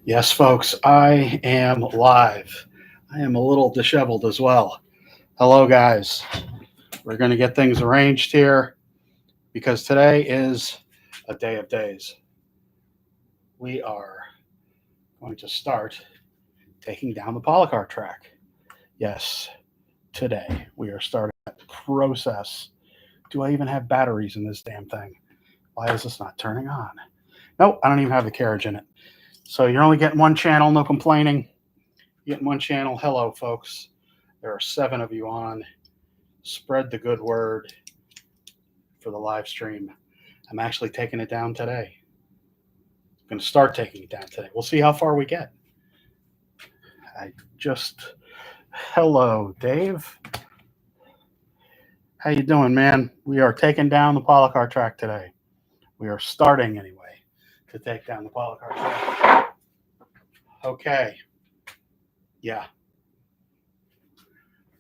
Yes, folks, I am live. I am a little disheveled as well. Hello, guys. We're going to get things arranged here because today is a day of days. We are going to start taking down the Policar track. Yes, today we are starting that process. Do I even have batteries in this damn thing? Why is this not turning on? Nope, I don't even have the carriage in it. So you're only getting one channel, no complaining. You're getting one channel. Hello, folks. There are 7 of you on. Spread the good word for the live stream. I'm actually taking it down today. I'm going to start taking it down today. We'll see how far we get. Hello, Dave. How you doing, man? We are taking down the Policar track today. We are starting anyway to take down the Policar track. Okay. Yeah.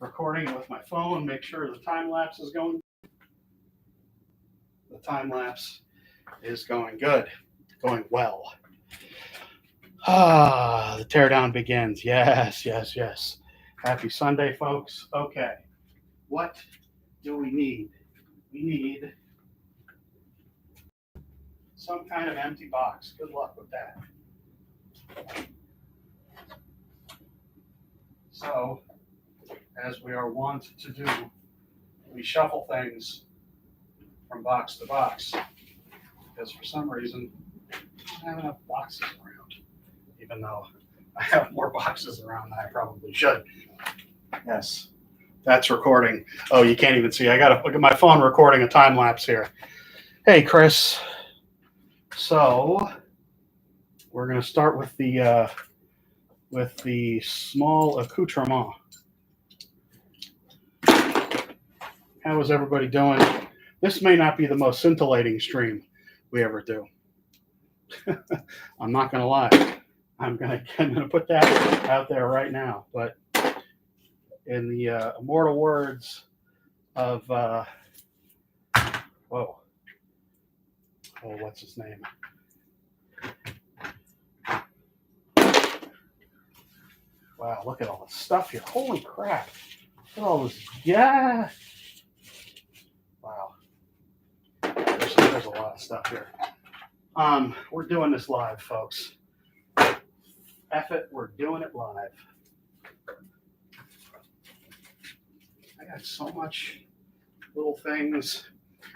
Recording with my phone. Make sure the time lapse is going. The time lapse is going good. Going well. The teardown begins. Yes. Happy Sunday, folks. Okay. What do we need? We need some kind of empty box. Good luck with that. So, as we are wont to do, we shuffle things from box to box because for some reason I don't have enough boxes around, even though I have more boxes around than I probably should. Yes, that's recording. Oh, you can't even see. I got to look at my phone recording a time lapse here. Hey, Chris. So we're going to start with the small accoutrement. How is everybody doing? This may not be the most scintillating stream we ever do. I'm not going to lie. I'm gonna put that out there right now. But in the immortal words of what's his name? Wow, look at all this stuff here. Holy crap. Look at all this. Yeah. Wow. There's a lot of stuff here. We're doing this live, folks. F it, we're doing it live. I got so much little things.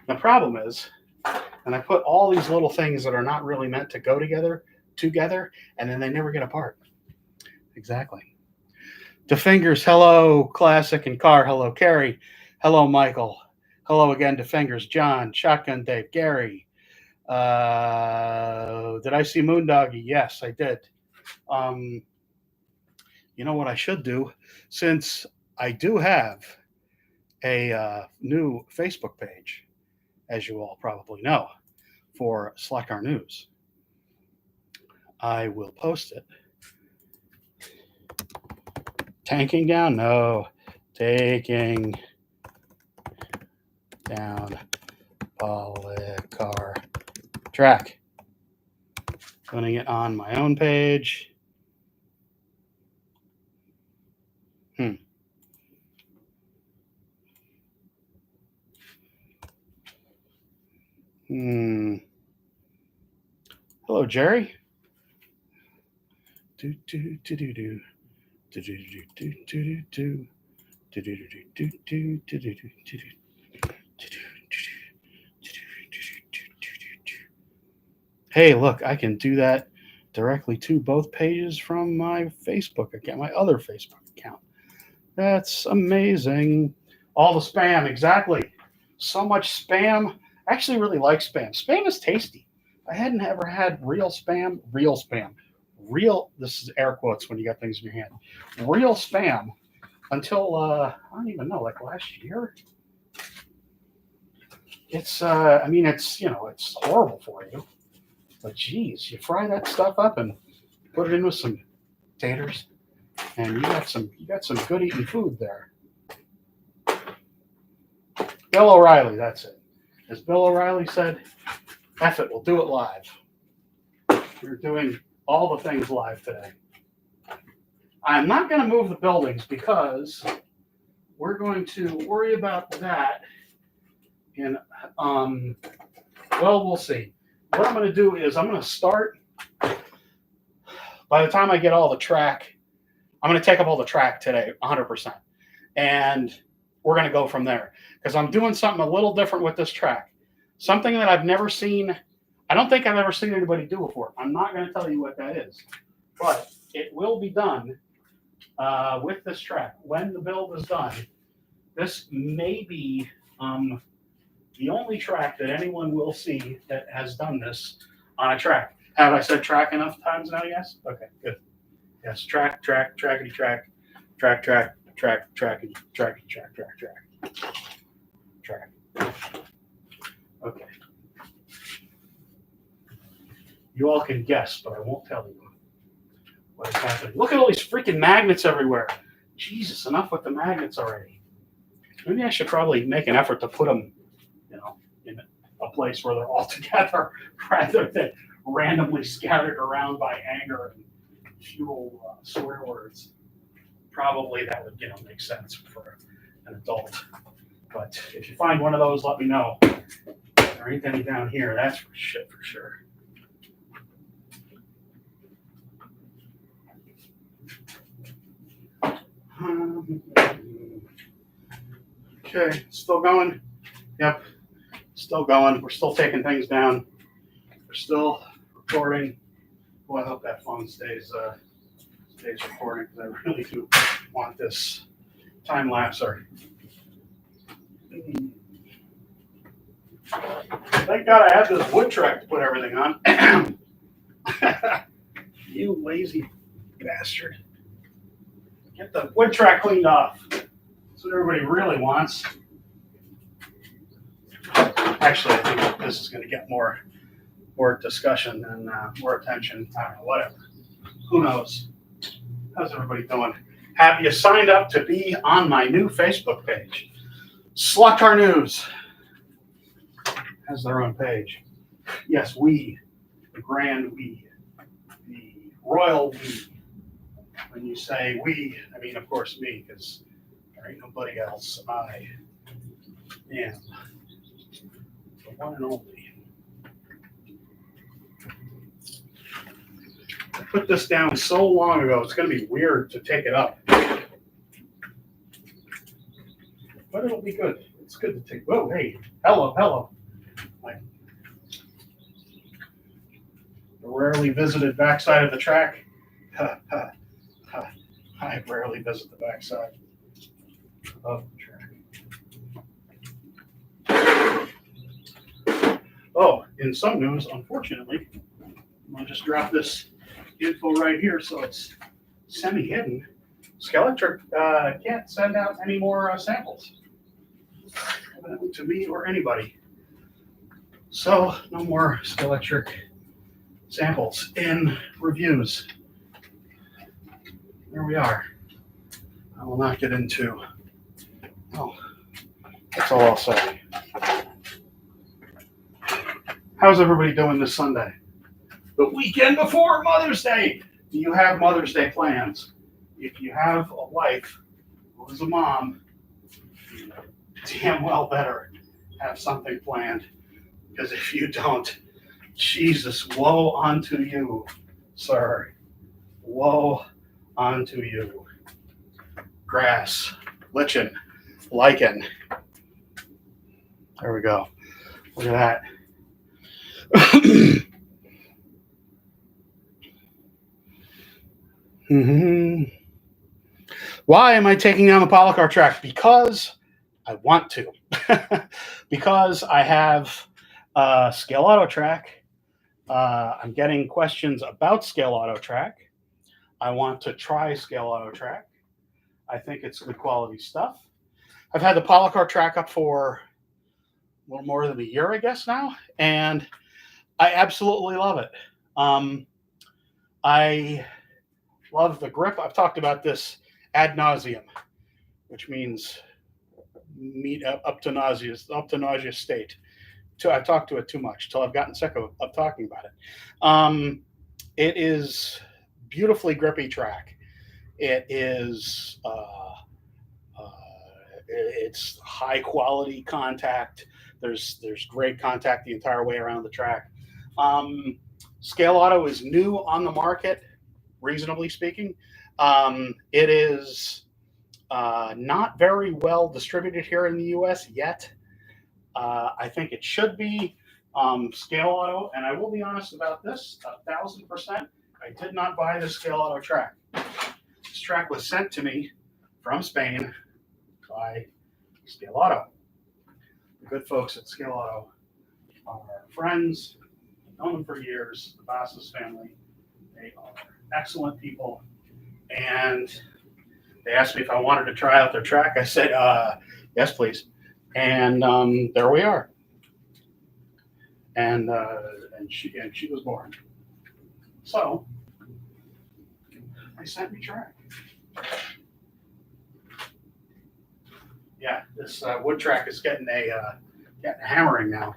The problem is, and I put all these little things that are not really meant to go together, and then they never get apart. Exactly. DeFingers, hello, Classic and Car, hello, Carrie, hello, Michael, hello again, DeFingers, John, Shotgun Dave, Gary. Did I see Moondoggy? Yes, I did. You know what I should do? Since I do have a new Facebook page, as you all probably know, for Slack Car News, I will post it. Tanking down? No. Taking down Policar track. Putting it on my own page. Hello, Jerry. Hey, look, I can do that directly to both pages from my Facebook account, my other Facebook account. That's amazing. All the spam, exactly. So much spam. I actually really like spam. Spam is tasty. I hadn't ever had real spam, this is air quotes when you got things in your hand, real spam until, I don't even know, like last year. It's, it's horrible for you. But geez, you fry that stuff up and put it in with some taters, and you got some good eating food there. Bill O'Reilly, that's it. As Bill O'Reilly said, F it, we'll do it live. We're doing all the things live today. I'm not going to move the buildings because we're going to worry about that. And, well, we'll see. What I'm going to do is I'm going to start, by the time I get all the track, I'm going to take up all the track today, 100%. And we're going to go from there. Because I'm doing something a little different with this track. Something that I've never seen. I don't think I've ever seen anybody do before. I'm not going to tell you what that is. But it will be done with this track. When the build is done, this may be the only track that anyone will see that has done this on a track. Have I said track enough times now? Yes? Okay, good. Yes, track, trackety, track, trackety, track. Okay. You all can guess, but I won't tell you what is happening. Look at all these freaking magnets everywhere. Jesus, enough with the magnets already. Maybe I should probably make an effort to put them, in a place where they're all together rather than randomly scattered around by anger and fuel swear words. Probably that would, make sense for an adult. But if you find one of those, let me know. There ain't any down here. That's for sure. Okay, still going? Yep, still going. We're still taking things down. We're still recording. Well, I hope that phone stays recording because I really do want this time lapser. Thank God I have this wood track to put everything on. You lazy bastard. Get the wood track cleaned off. That's what everybody really wants. Actually, I think this is going to get more discussion and more attention. I don't know, whatever. Who knows? How's everybody doing? Have you signed up to be on my new Facebook page? Slot Car News has their own page. Yes, we, the grand we, the royal we. When you say we, I mean, of course, me, because there ain't nobody else. I am the one and only. I put this down so long ago, it's going to be weird to take it up. But it'll be good. It's good to take. Whoa, hey, hello. Like, the rarely visited backside of the track. I rarely visit the backside of the track. Oh, in some news, unfortunately, I'm going to just drop this info right here so it's semi-hidden. Skelectric can't send out any more samples, evidently to me or anybody. So no more Skelectric samples in reviews. There we are. I will not get into. Oh, that's all I'll say. How's everybody doing this Sunday? The weekend before Mother's Day. Do you have Mother's Day plans? If you have a wife who is a mom, you damn well better have something planned. Because if you don't, Jesus, woe unto you, sir. Woe unto you. Grass, lichen, lichen. There we go. Look at that. Why am I taking down the Policar track? Because I want to. Because I have Scale Auto Track. I'm getting questions about Scale Auto Track. I want to try Scale Auto Track. I think it's good quality stuff. I've had the Policar track up for a little more than a year, I guess now, and I absolutely love it. I love the grip. I've talked about this ad nauseum, which means up to nausea state. I've talked to it too much till I've gotten sick of talking about it. It is beautifully grippy track. It is it's high quality contact. There's great contact the entire way around the track. Scale Auto is new on the market, reasonably speaking. It is not very well distributed here in the U.S. yet. I think it should be. Scale Auto, and I will be honest about this, 1,000%. I did not buy the Scale Auto track. This track was sent to me from Spain by Scale Auto. The good folks at Scale Auto are friends. I've known them for years. The Bassos family. They are excellent people. And they asked me if I wanted to try out their track. I said, yes, please. And there we are. And she was born. So they sent me track. Yeah, this wood track is getting a hammering now.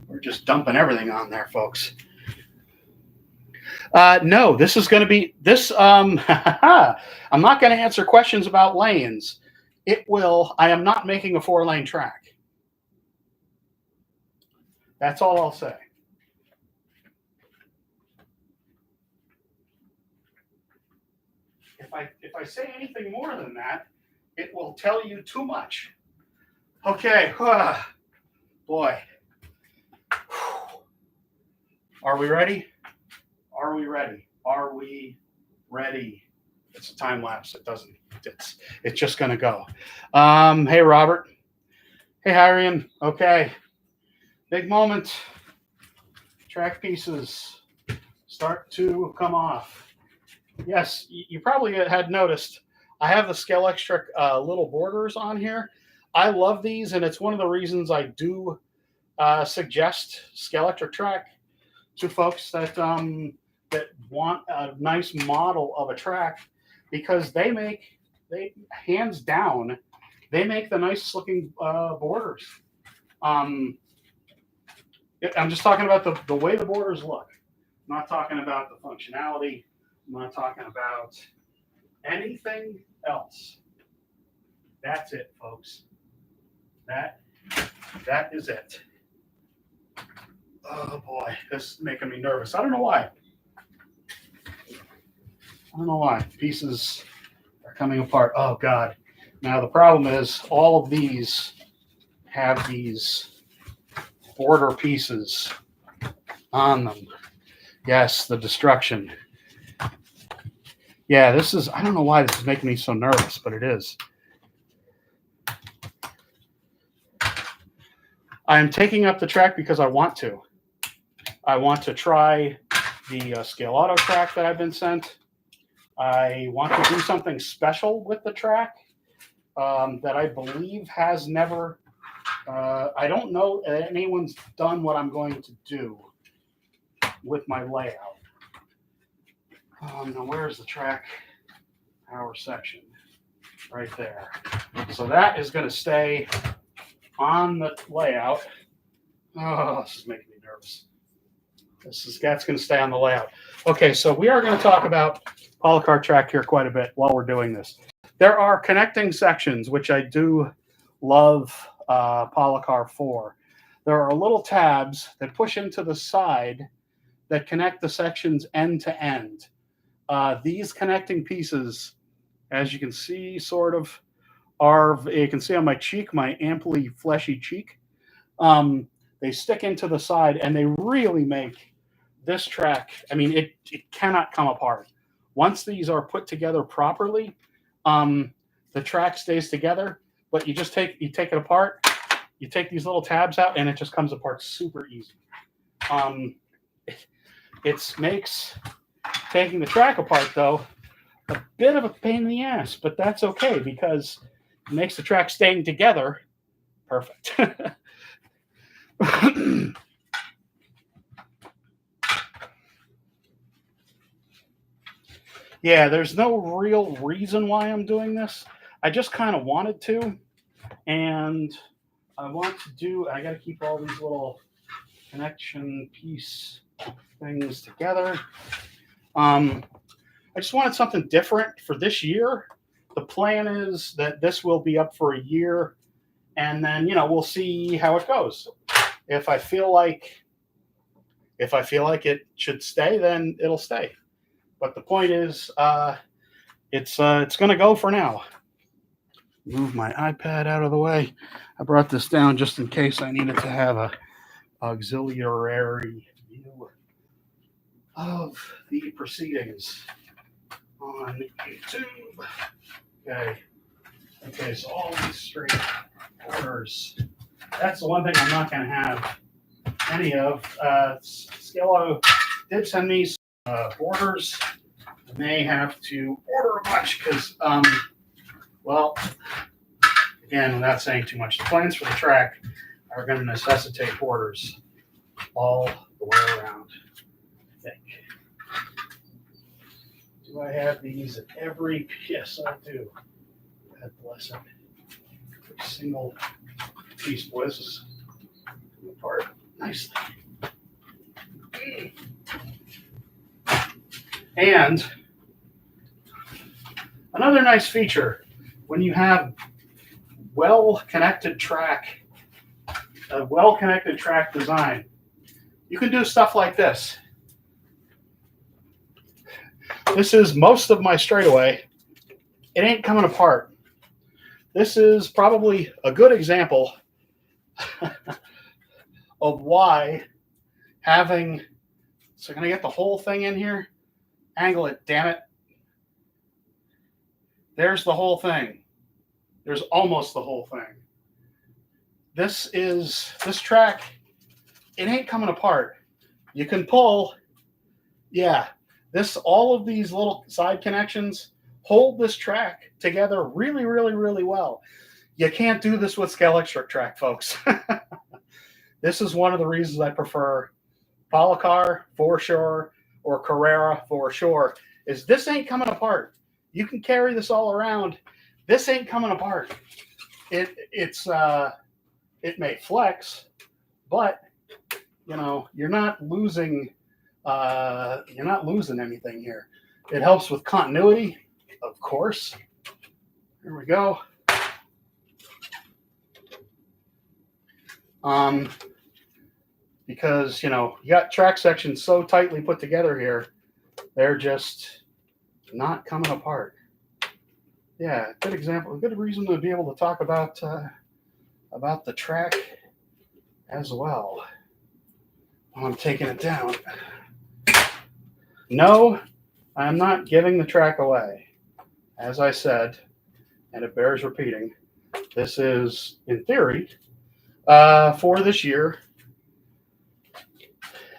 We're just dumping everything on there, folks. No, this is going to be this. I'm not going to answer questions about lanes. It will. I am not making a 4-lane track. That's all I'll say. If I say anything more than that, it will tell you too much. Okay, boy. Are we ready? Are we ready? Are we ready? It's a time lapse. It doesn't. It's just gonna go. Hey Robert. Hey Hyrian. Okay. Big moment. Track pieces start to come off. Yes, you probably had noticed I have the Scalextric little borders on here. I love these, and it's one of the reasons I do suggest Scalextric track to folks that that want a nice model of a track, because they hands down, they make the nice looking borders. I'm just talking about the way the borders look. I'm not talking about the functionality. I'm not talking about anything else. That's it, folks. That is it. Oh boy, this is making me nervous. I don't know why. Pieces are coming apart. Oh God. Now the problem is all of these have these border pieces on them. Yes, the destruction. Yeah, this is, I don't know why this is making me so nervous, but it is. I'm taking up the track because I want to. I want to try the Scale Auto track that I've been sent. I want to do something special with the track that I believe has never, I don't know that anyone's done what I'm going to do with my layout. Now where's the track power section? Right there. So that is going to stay on the layout. Oh, this is making me nervous. That's going to stay on the layout. Okay, so we are going to talk about Policar track here quite a bit while we're doing this. There are connecting sections, which I do love Policar for. There are little tabs that push into the side that connect the sections end to end. These connecting pieces, as you can see, sort of are, you can see on my cheek, my amply fleshy cheek, they stick into the side and they really make this track, I mean, it cannot come apart. Once these are put together properly, the track stays together, but you take it apart, you take these little tabs out and it just comes apart super easy. It makes taking the track apart, though, a bit of a pain in the ass, but that's okay because it makes the track staying together perfect. Yeah, there's no real reason why I'm doing this. I just kind of wanted to, and I got to keep all these little connection piece things together. I just wanted something different for this year. The plan is that this will be up for a year, and then we'll see how it goes. If I feel like it should stay, then it'll stay. But the point is, it's going to go for now. Move my iPad out of the way. I brought this down just in case I needed to have a auxiliary view of the proceedings on YouTube. Okay, so all these straight orders. That's the one thing I'm not going to have any of. Scalo did send me some orders. I may have to order a bunch because, well, again, without saying too much, the plans for the track are going to necessitate orders all the way around, I think. Do I have these at every? Yes, I do. God bless it. Every single piece, boys, is coming apart nicely. And another nice feature, when you have well-connected track, a well-connected track design, you can do stuff like this. This is most of my straightaway. It ain't coming apart. This is probably a good example of why having, so can I get the whole thing in here? Angle it, damn it. There's the whole thing. There's almost the whole thing. This track, it ain't coming apart. You can pull, yeah, all of these little side connections hold this track together really, really, really well. You can't do this with Scalextric track, folks. This is one of the reasons I prefer Policar for sure, or Carrera for sure, is this ain't coming apart. You can carry this all around. This ain't coming apart. It may flex, but you're not losing anything here. It helps with continuity, of course. Here we go. Because you got track sections so tightly put together here, they're just not coming apart. Yeah, good example, a good reason to be able to talk about the track as well. I'm taking it down. No, I'm not giving the track away. As I said, and it bears repeating, this is, in theory, for this year.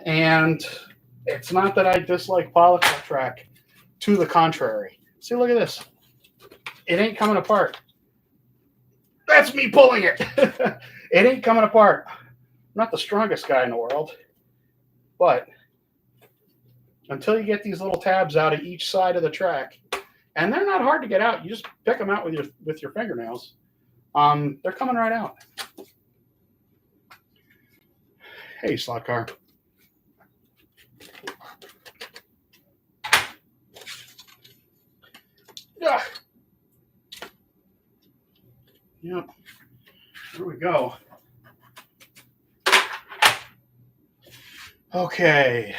And it's not that I dislike Policar track. To the contrary. See, look at this. It ain't coming apart. That's me pulling it. It ain't coming apart. I'm not the strongest guy in the world. But until you get these little tabs out of each side of the track, and they're not hard to get out. You just pick them out with your fingernails. They're coming right out. Hey, slot car. Yeah. Yep. Here we go. Okay.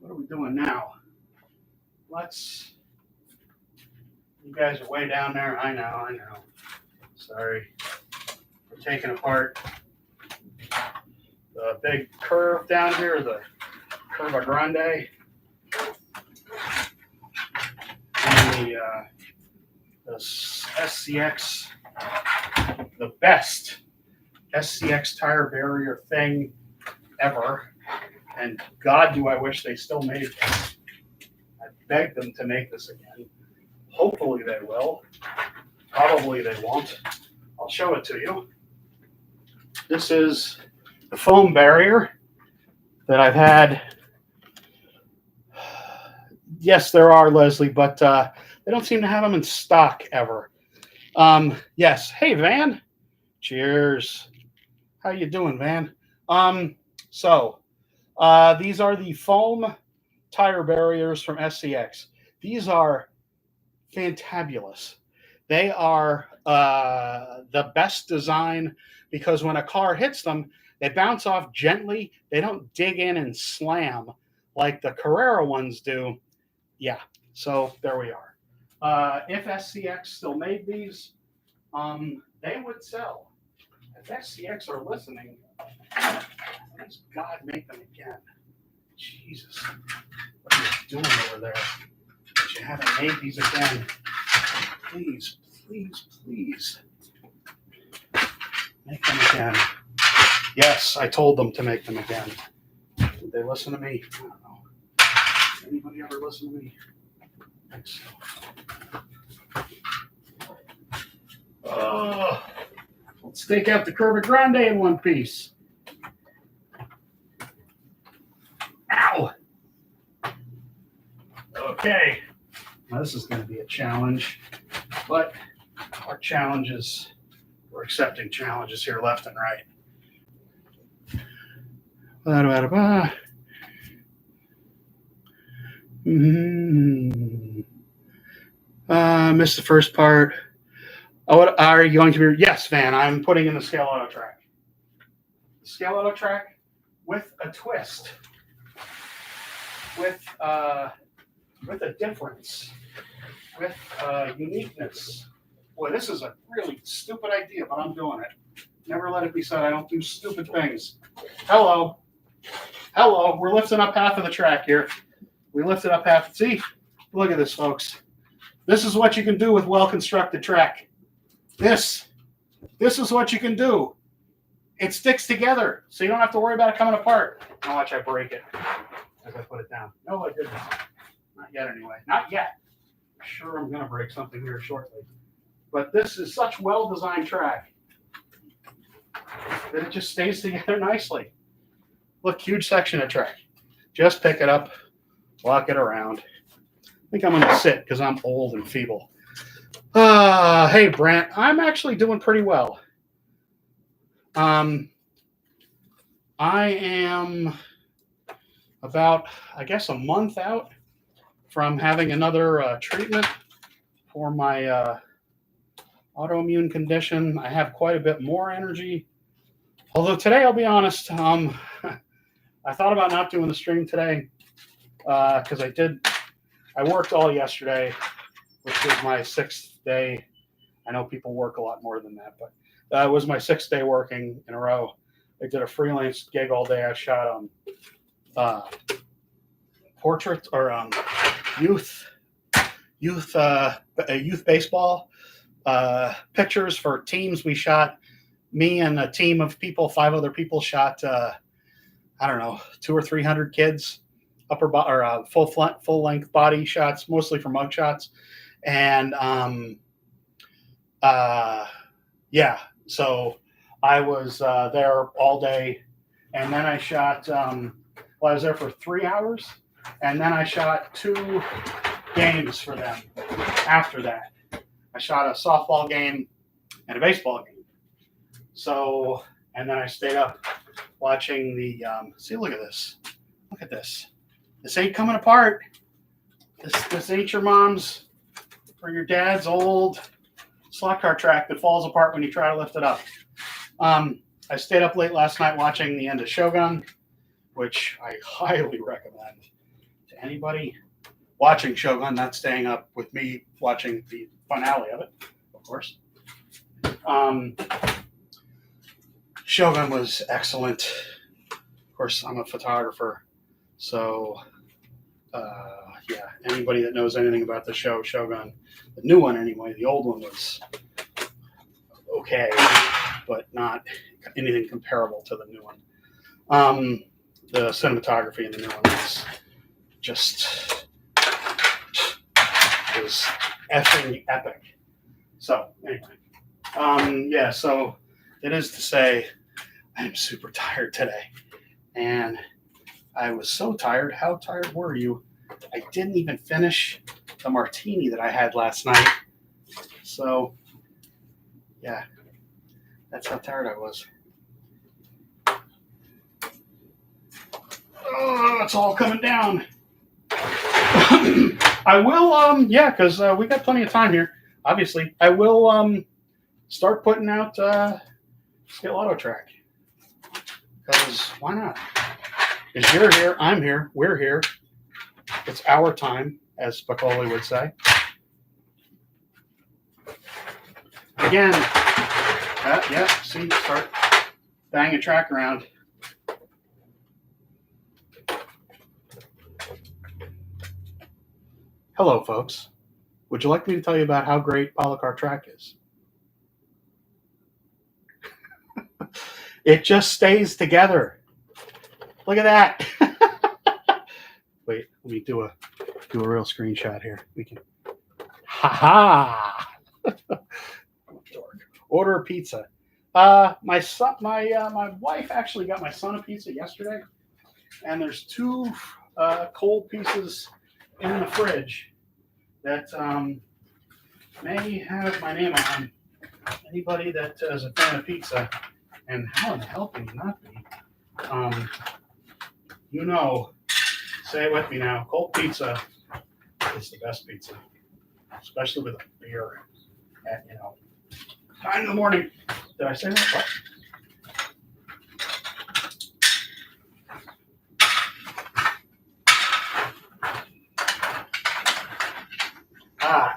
What are we doing now? You guys are way down there. I know. Sorry. We're taking apart the big curve down here, the Curva Grande. And the SCX, the best SCX tire barrier thing ever. And God, do I wish they still made this. I begged them to make this again. Hopefully they will. Probably they won't. I'll show it to you. This is the foam barrier that I've had. Yes, there are, Leslie, but they don't seem to have them in stock ever. Yes. Hey, Van. Cheers. How you doing, Van? So These are the foam tire barriers from SCX. These are fantabulous. They are the best design because when a car hits them, they bounce off gently. They don't dig in and slam like the Carrera ones do. Yeah, so there we are. If SCX still made these, they would sell. If SCX are listening, please God make them again. Jesus, what are you doing over there? But you haven't made these again. Please, please, please make them again. Yes, I told them to make them again. Did they listen to me? I don't know. Anybody ever listen to me? I think so. Let's take out the Curva Grande in one piece. Ow! Okay. Now this is going to be a challenge, but our challenges, we're accepting challenges here left and right. Missed the first part. Oh, what are you going to be? Yes, Van, I'm putting in the scale auto track. The scale auto track with a twist, with a difference, with uniqueness. Boy, this is a really stupid idea, but I'm doing it. Never let it be said I don't do stupid things. Hello. Hello. We're lifting up half of the track here. We lifted up half. See? Look at this, folks. This is what you can do with well-constructed track. This is what you can do. It sticks together, so you don't have to worry about it coming apart. Now watch I break it as I put it down. No, I didn't. Not yet, anyway. Not yet. I'm sure I'm going to break something here shortly. But this is such well-designed track that it just stays together nicely. Look, huge section of track. Just pick it up, walk it around. I think I'm going to sit because I'm old and feeble. Hey, Brant, I'm actually doing pretty well. I am about, I guess, a month out from having another treatment for my autoimmune condition. I have quite a bit more energy. Although today, I'll be honest, I thought about not doing the stream today because I worked all yesterday, which was my 6th day. I know people work a lot more than that, but it was my 6th day working in a row. I did a freelance gig all day. I shot portraits or youth baseball pictures for teams. We shot, me and a team of people, 5 other people shot, I don't know, 200 or 300 kids, full length body shots, mostly for mug shots. And yeah, so I was there all day, and then I shot. I was there for 3 hours, and then I shot 2 games for them. After that, I shot a softball game and a baseball game. So, and then I stayed up watching the. See, look at this. Look at this. This ain't coming apart. This ain't your mom's or your dad's old slot car track that falls apart when you try to lift it up. I stayed up late last night watching the end of Shogun, which I highly recommend to anybody watching Shogun, not staying up with me watching the finale of it, of course. Shogun was excellent. Of course, I'm a photographer, so yeah, anybody that knows anything about the show, Shogun, the new one anyway, the old one was okay, but not anything comparable to the new one. The cinematography in the new one was just was effing epic. So anyway, yeah, so it is to say I'm super tired today. And I was so tired. How tired were you? I didn't even finish the martini that I had last night. So, yeah, that's how tired I was. Oh, it's all coming down. I will, yeah, because we got plenty of time here. Obviously, I will start putting out Scale Auto Track. Because why not? Because you're here, I'm here, we're here. It's our time, as Spicoli would say. Again, yeah, see, start banging track around. Hello, folks. Would you like me to tell you about how great Policar track is? It just stays together. Look at that. Wait, let me do a real screenshot here. We can. Ha ha. Order a pizza. My wife actually got my son a pizza yesterday, and there's two cold pieces in the fridge that may have my name on. Anybody that is a fan of pizza, and how in the hell can you not be? Say it with me now. Cold pizza is the best pizza, especially with a beer at 9 in the morning. Did I say that?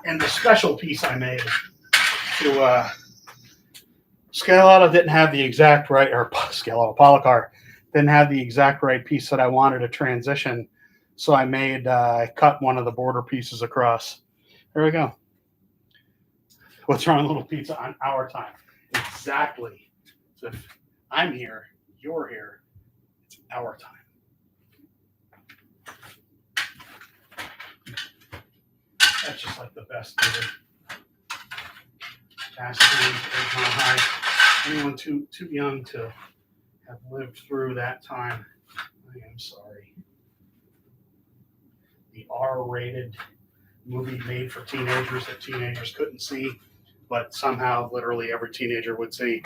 And the special piece I made to Scale Auto didn't have the exact right, or Scale Auto Policar didn't have the exact right piece that I wanted to transition. So I made, I cut one of the border pieces across. There we go. What's wrong with little pizza on our time? Exactly. So if I'm here, you're here, it's our time. That's just like the best movie. Fast Times at Ridgemont High. Anyone too young to have lived through that time, I am sorry. The R-rated movie made for teenagers that teenagers couldn't see, but somehow literally every teenager would see,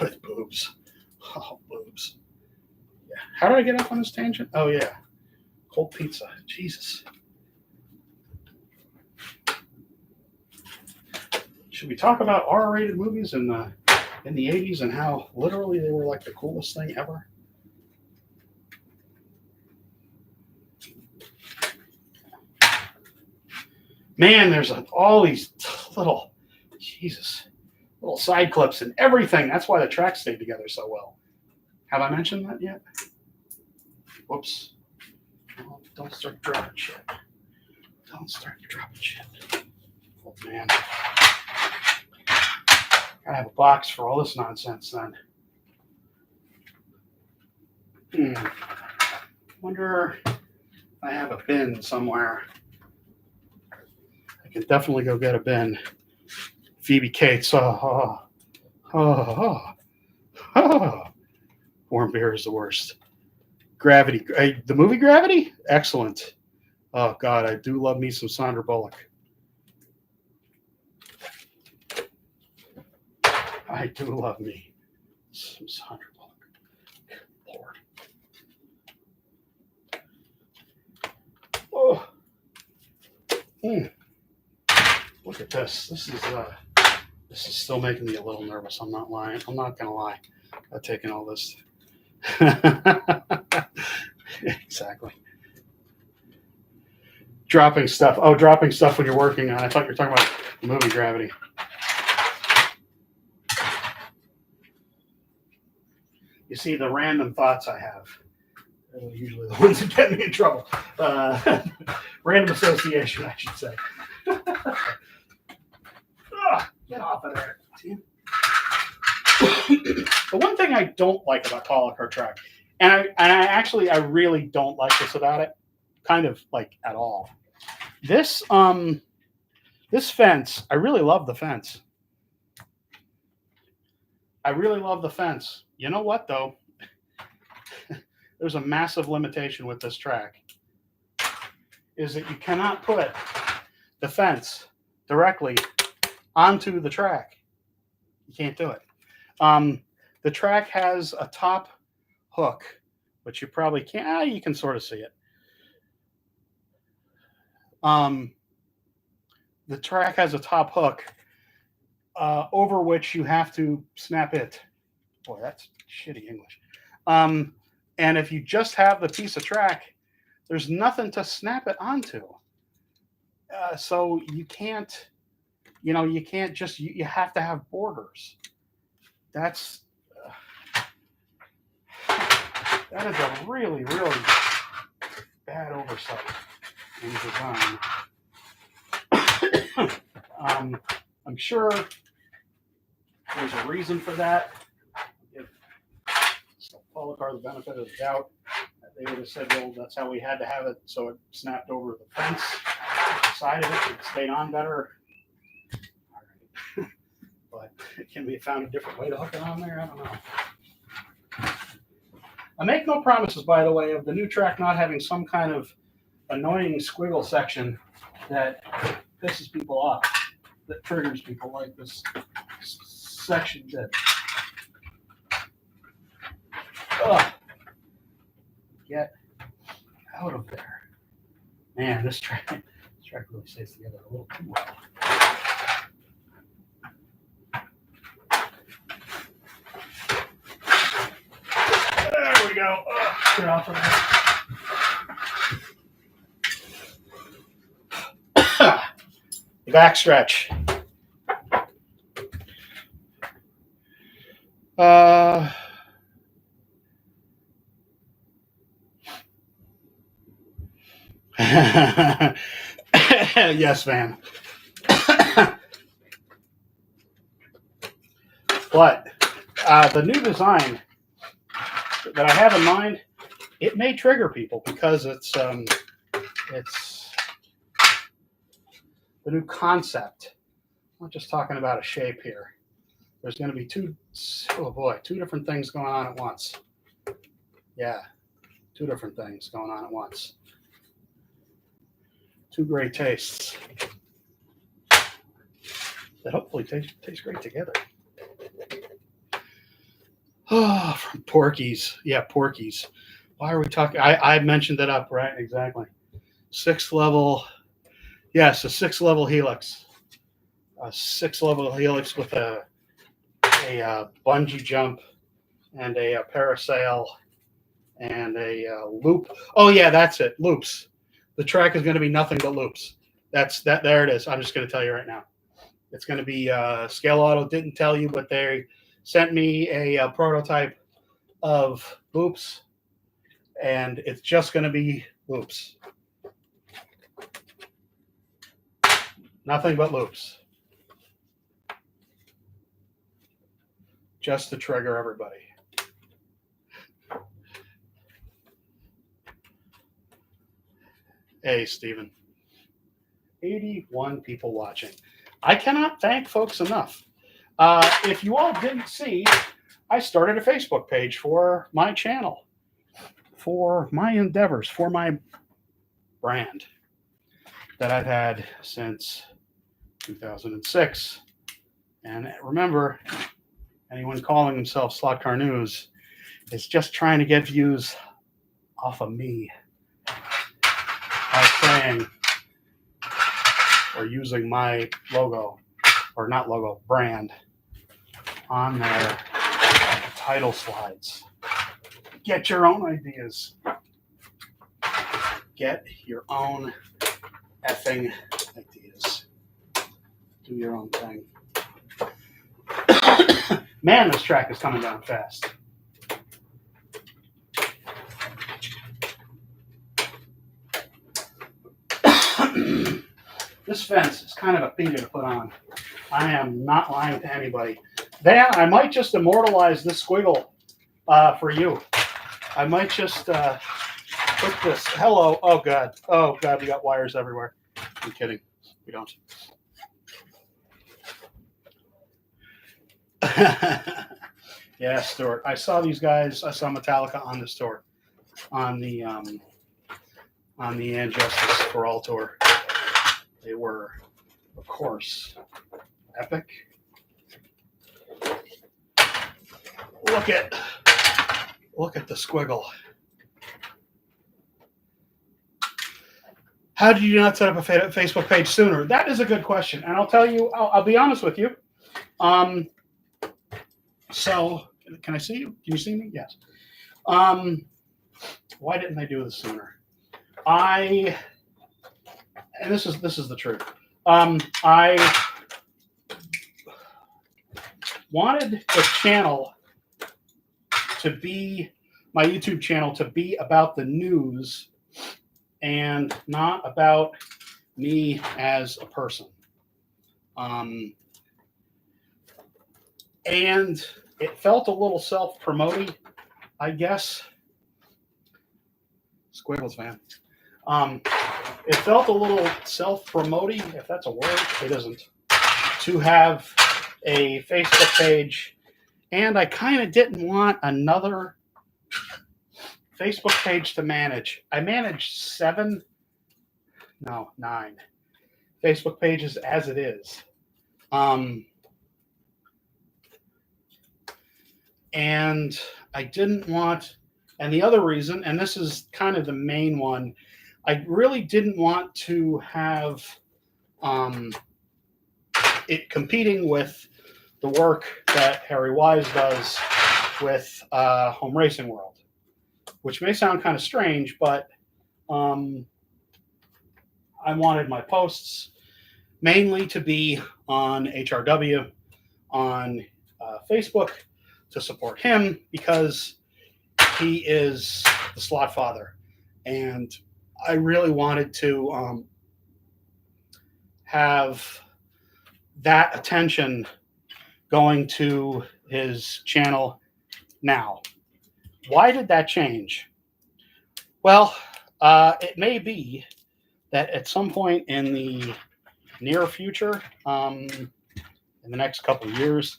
with boobs. Oh, boobs. Yeah. How did I get off on this tangent? Oh, yeah. Cold pizza. Jesus. Should we talk about R-rated movies in the 80s and how literally they were like the coolest thing ever? Man, there's all these little side clips and everything. That's why the tracks stayed together so well. Have I mentioned that yet? Whoops. Oh, don't start dropping shit. Don't start dropping shit. Oh, man. Gotta have a box for all this nonsense then. Wonder if I have a bin somewhere. I can definitely go get a bin. Phoebe Cates. Oh. Warm beer is the worst. Gravity. The movie Gravity? Excellent. Oh, God, I do love me some Sandra Bullock. I do love me some Sandra Bullock. Lord. Oh. Look at this. This is still making me a little nervous. I'm not lying. I'm not gonna lie. I've taken all this. Exactly. Dropping stuff. Oh, dropping stuff when you're working on. I thought you were talking about the movie Gravity. You see, the random thoughts I have are usually the ones that get me in trouble. Random association, I should say. Get off of there. The one thing I don't like about Policar track, and I really don't like this about it, kind of like at all. This fence, I really love the fence. I really love the fence. You know what, though? There's a massive limitation with this track, is that you cannot put the fence directly onto the track. You can't do it. The track has a top hook but you probably can't. You can sort of see it. The track has a top hook over which you have to snap it. Boy, that's shitty English. And if you just have the piece of track, there's nothing to snap it onto. So you can't, you can't just, you have to have borders. That is a really, really bad oversight in design. I'm sure there's a reason for that. Give Policar the benefit of the doubt. They would have said, well, that's how we had to have it, so it snapped over the fence side of it. It stayed on better. All right. But can we found a different way to hook it on there? I don't know. I make no promises, by the way, of the new track not having some kind of annoying squiggle section that pisses people off, that triggers people like this section did. Ugh. Get out of there. Man, this track really stays together a little too well. There we go. Get off of there. The back stretch. Yes, Van. But the new design that I have in mind, it may trigger people because it's the new concept. I'm not just talking about a shape here. There's going to be two different things going on at once. Yeah, two different things going on at once. Two great tastes that hopefully taste great together. Oh, from Porky's. Yeah, Porky's. Why are we talking? I mentioned it up, right? Exactly. 6th level. Yes, a 6th level helix. A 6th level helix with a bungee jump and a parasail and a loop. Oh yeah, that's it. Loops. The track is going to be nothing but loops. There it is. I'm just going to tell you right now. It's going to be Scale Auto didn't tell you, but they sent me a prototype of loops, and it's just going to be loops. Nothing but loops. Just to trigger everybody. Hey, Steven. 81 people watching. I cannot thank folks enough. If you all didn't see, I started a Facebook page for my channel, for my endeavors, for my brand that I've had since 2006. And remember, anyone calling himself Slot Car News is just trying to get views off of me by saying or using my logo, or not logo, brand on their title slides. Get your own ideas. Get your own effing ideas. Do your own thing. Man, this track is coming down fast. This fence is kind of a thing to put on. I am not lying to anybody. Dan, I might just immortalize this squiggle for you. I might just put this. Hello. Oh, God. Oh, God. We got wires everywhere. I'm kidding. We don't. Yeah, Stuart. I saw these guys. I saw Metallica on this tour, on the And Justice for All tour. They were, of course, epic. Look at the squiggle. How did you not set up a Facebook page sooner? That is a good question, and I'll tell you. I'll be honest with you. So can I see you? Can you see me? Yes. Why didn't I do this sooner? And this is the truth. I wanted the channel to be my YouTube channel to be about the news and not about me as a person. And it felt a little self-promoting, I guess. Squiggles, man. It felt a little self-promoting, if that's a word. It isn't. To have a Facebook page, and I kind of didn't want another Facebook page to manage. I managed 9 Facebook pages as it is. And I didn't want, and the other reason, and this is kind of the main one, I really didn't want to have it competing with the work that Harry Wise does with Home Racing World, which may sound kind of strange, but I wanted my posts mainly to be on HRW, on Facebook, to support him because he is the slot father. And I really wanted to have that attention going to his channel now. Why did that change? Well, it may be that at some point in the near future, in the next couple of years,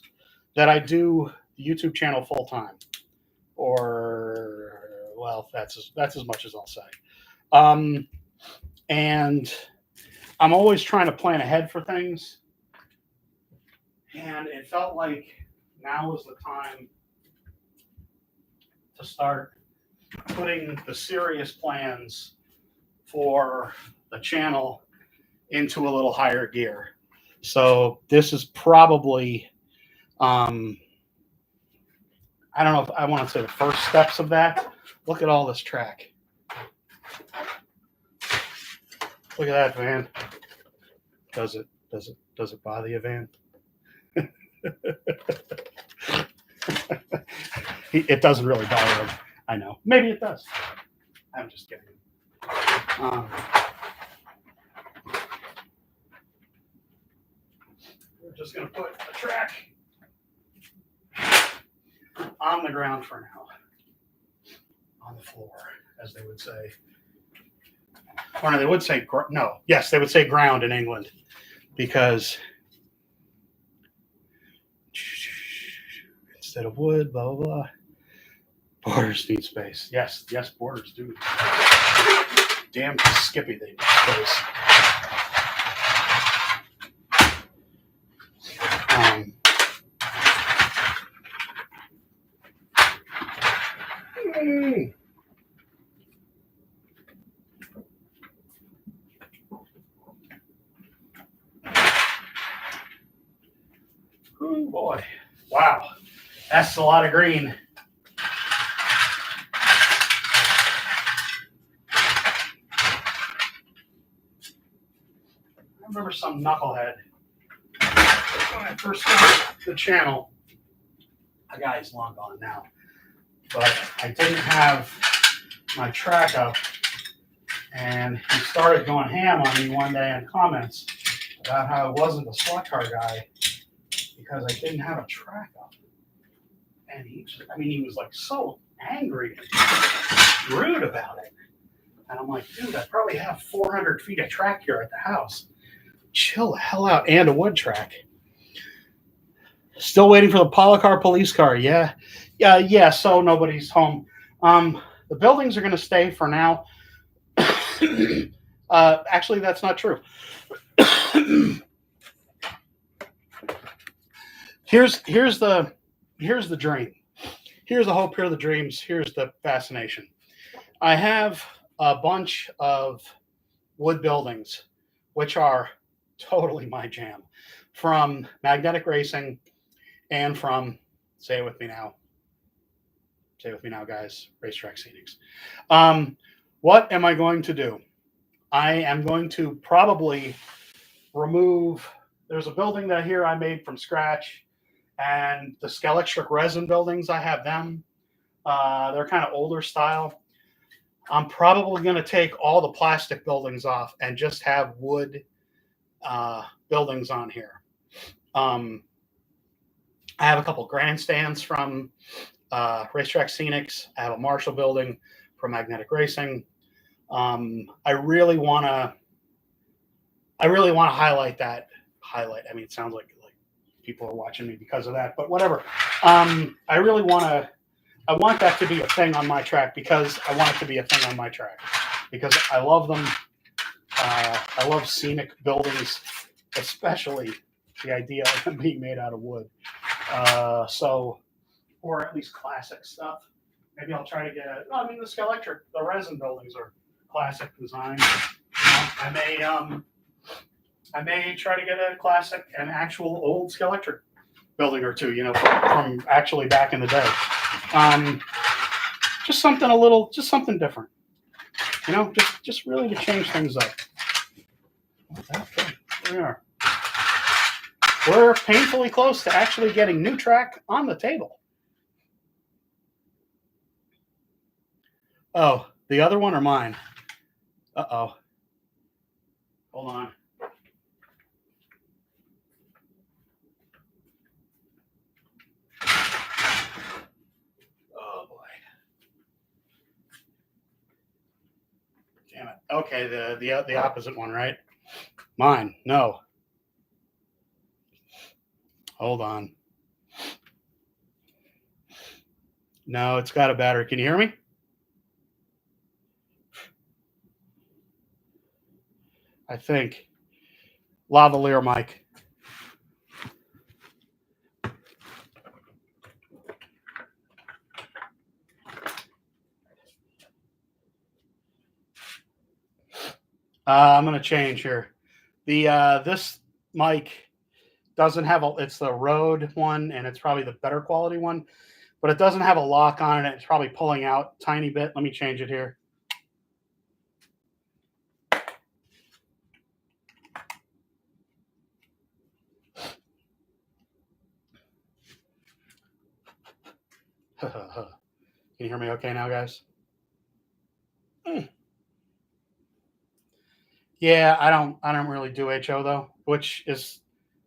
that I do the YouTube channel full time, or well, that's as much as I'll say. And I'm always trying to plan ahead for things, and it felt like now was the time to start putting the serious plans for the channel into a little higher gear. So this is probably, I don't know if I want to say the first steps of that. Look at all this track. Look at that, Van. Does it bother you, Van? It doesn't really bother him. I know. Maybe it does. I'm just kidding. We're just going to put a track on the ground for now. On the floor, as they would say. Or no, they would say, no. Yes, they would say ground in England. Because instead of wood, blah, blah, blah. Borders need space. Yes, borders do. Damn Skippy, they need space. Oh boy. Wow. That's a lot of green. I remember some knucklehead when I first started the channel. A guy's long gone now. But I didn't have my track up, and he started going ham on me one day in comments about how I wasn't a slot car guy because I didn't have a track up. And he was like so angry and rude about it. And I'm like, dude, I probably have 400 feet of track here at the house. Chill the hell out. And a wood track. Still waiting for the Policar police car. Yeah. So nobody's home. The buildings are going to stay for now. Actually, that's not true. Here's the dream. Here's the hope. Here are the dreams. Here's the fascination. I have a bunch of wood buildings, which are totally my jam, from magnetic racing and from, say it with me now, guys, Racetrack Scenics. What am I going to do? I am going to probably remove, there's a building that here I made from scratch, and the Skelectric resin buildings, I have them. They're kind of older style. I'm probably going to take all the plastic buildings off and just have wood buildings on here. I have a couple grandstands from Racetrack Scenics. I have a Marshall building from Magnetic Racing. I really want to highlight that. I mean, it sounds like people are watching me because of that, but whatever. I really want to. I want that to be a thing on my track because I want it to be a thing on my track because I love them. I love scenic buildings, especially the idea of them being made out of wood. Or at least classic stuff. Maybe I'll try to get a. I mean, the Skelectric, the resin buildings are classic design. I may try to get a classic, an actual old Skelectric building or two, from actually back in the day. Just something different, just really to change things up. Okay, here we are. We're painfully close to actually getting new track on the table. Oh, the other one or mine? Uh-oh. Hold on. Oh boy. Damn it. Okay, the opposite one, right? Mine. No. Hold on. No, it's got a battery. Can you hear me? I think. Lavalier mic. I'm going to change here. This mic doesn't have it's the Rode one, and it's probably the better quality one, but it doesn't have a lock on it. It's probably pulling out a tiny bit. Let me change it here. Can you hear me okay now, guys? Yeah, I don't really do HO though, which is,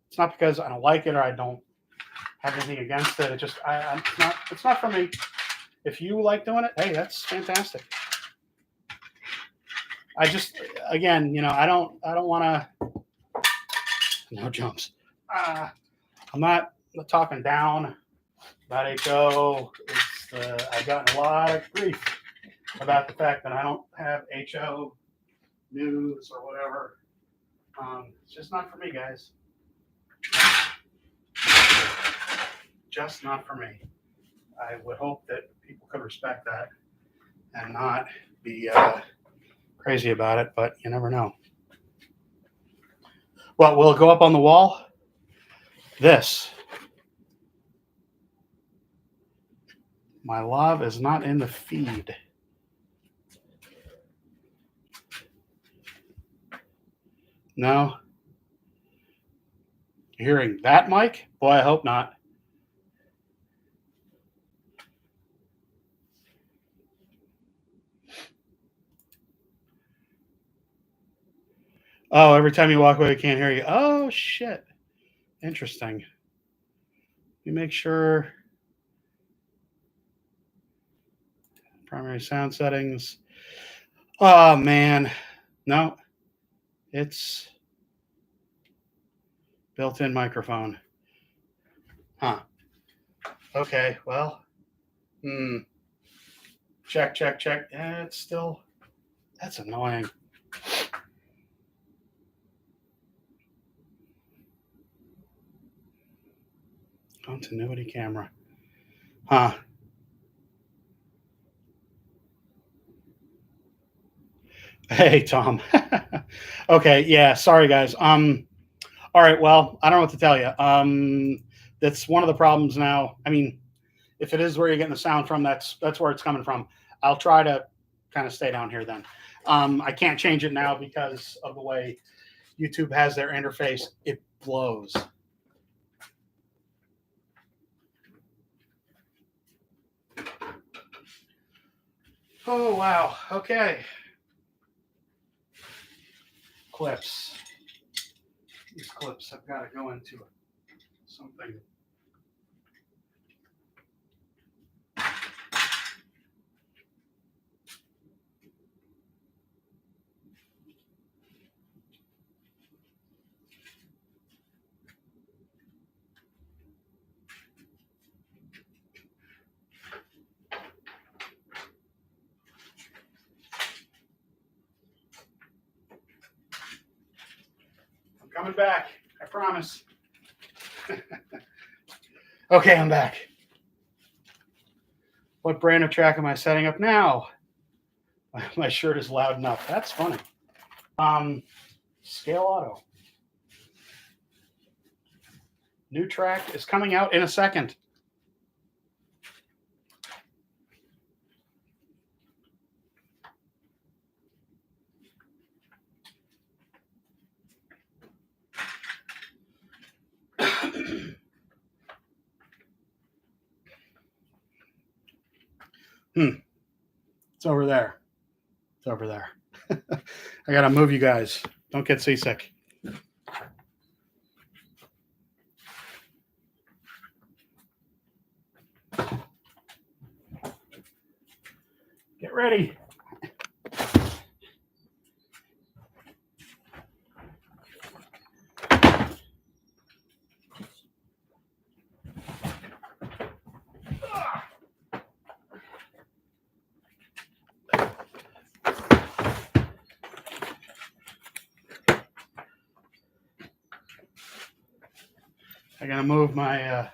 it's not because I don't like it or I don't have anything against it. It just it's not for me. If you like doing it, hey, that's fantastic. I just, again, I don't want to. No jumps. I'm not talking down about HO. I've gotten a lot of grief about the fact that I don't have HO news or whatever. It's just not for me, guys. Just not for me. I would hope that people could respect that and not be crazy about it, but you never know. Well, will it go up on the wall? This. My love is not in the feed. No? You're hearing that, Mike? Boy, I hope not. Oh, every time you walk away, I can't hear you. Oh, shit. Interesting. You make sure. Primary sound settings. Oh, man. No. It's built-in microphone. Huh. Okay, well. Check. Yeah, it's still. That's annoying. Continuity camera. Huh. Hey, Tom. Okay, yeah, sorry guys. All right, well, I don't know what to tell you. That's one of the problems now. I mean, if it is where you're getting the sound from, that's where it's coming from. I'll try to kind of stay down here then. I can't change it now because of the way YouTube has their interface. It blows. Oh wow. Okay. Clips. These clips have got to go into something. I'm coming back. I promise. Okay, I'm back. What brand of track am I setting up now? My shirt is loud enough. That's funny. Scale Auto. New track is coming out in a second. It's over there. It's over there. I gotta move you guys. Don't get seasick. Get ready. I gotta move my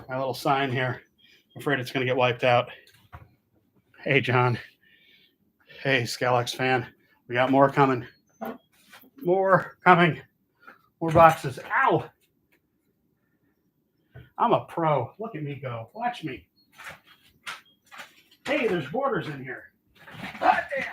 my little sign here. I'm afraid it's gonna get wiped out. Hey, John. Hey, Scalex fan. We got more coming. More coming. More boxes. Ow! I'm a pro. Look at me go. Watch me. Hey, there's borders in here. God damn.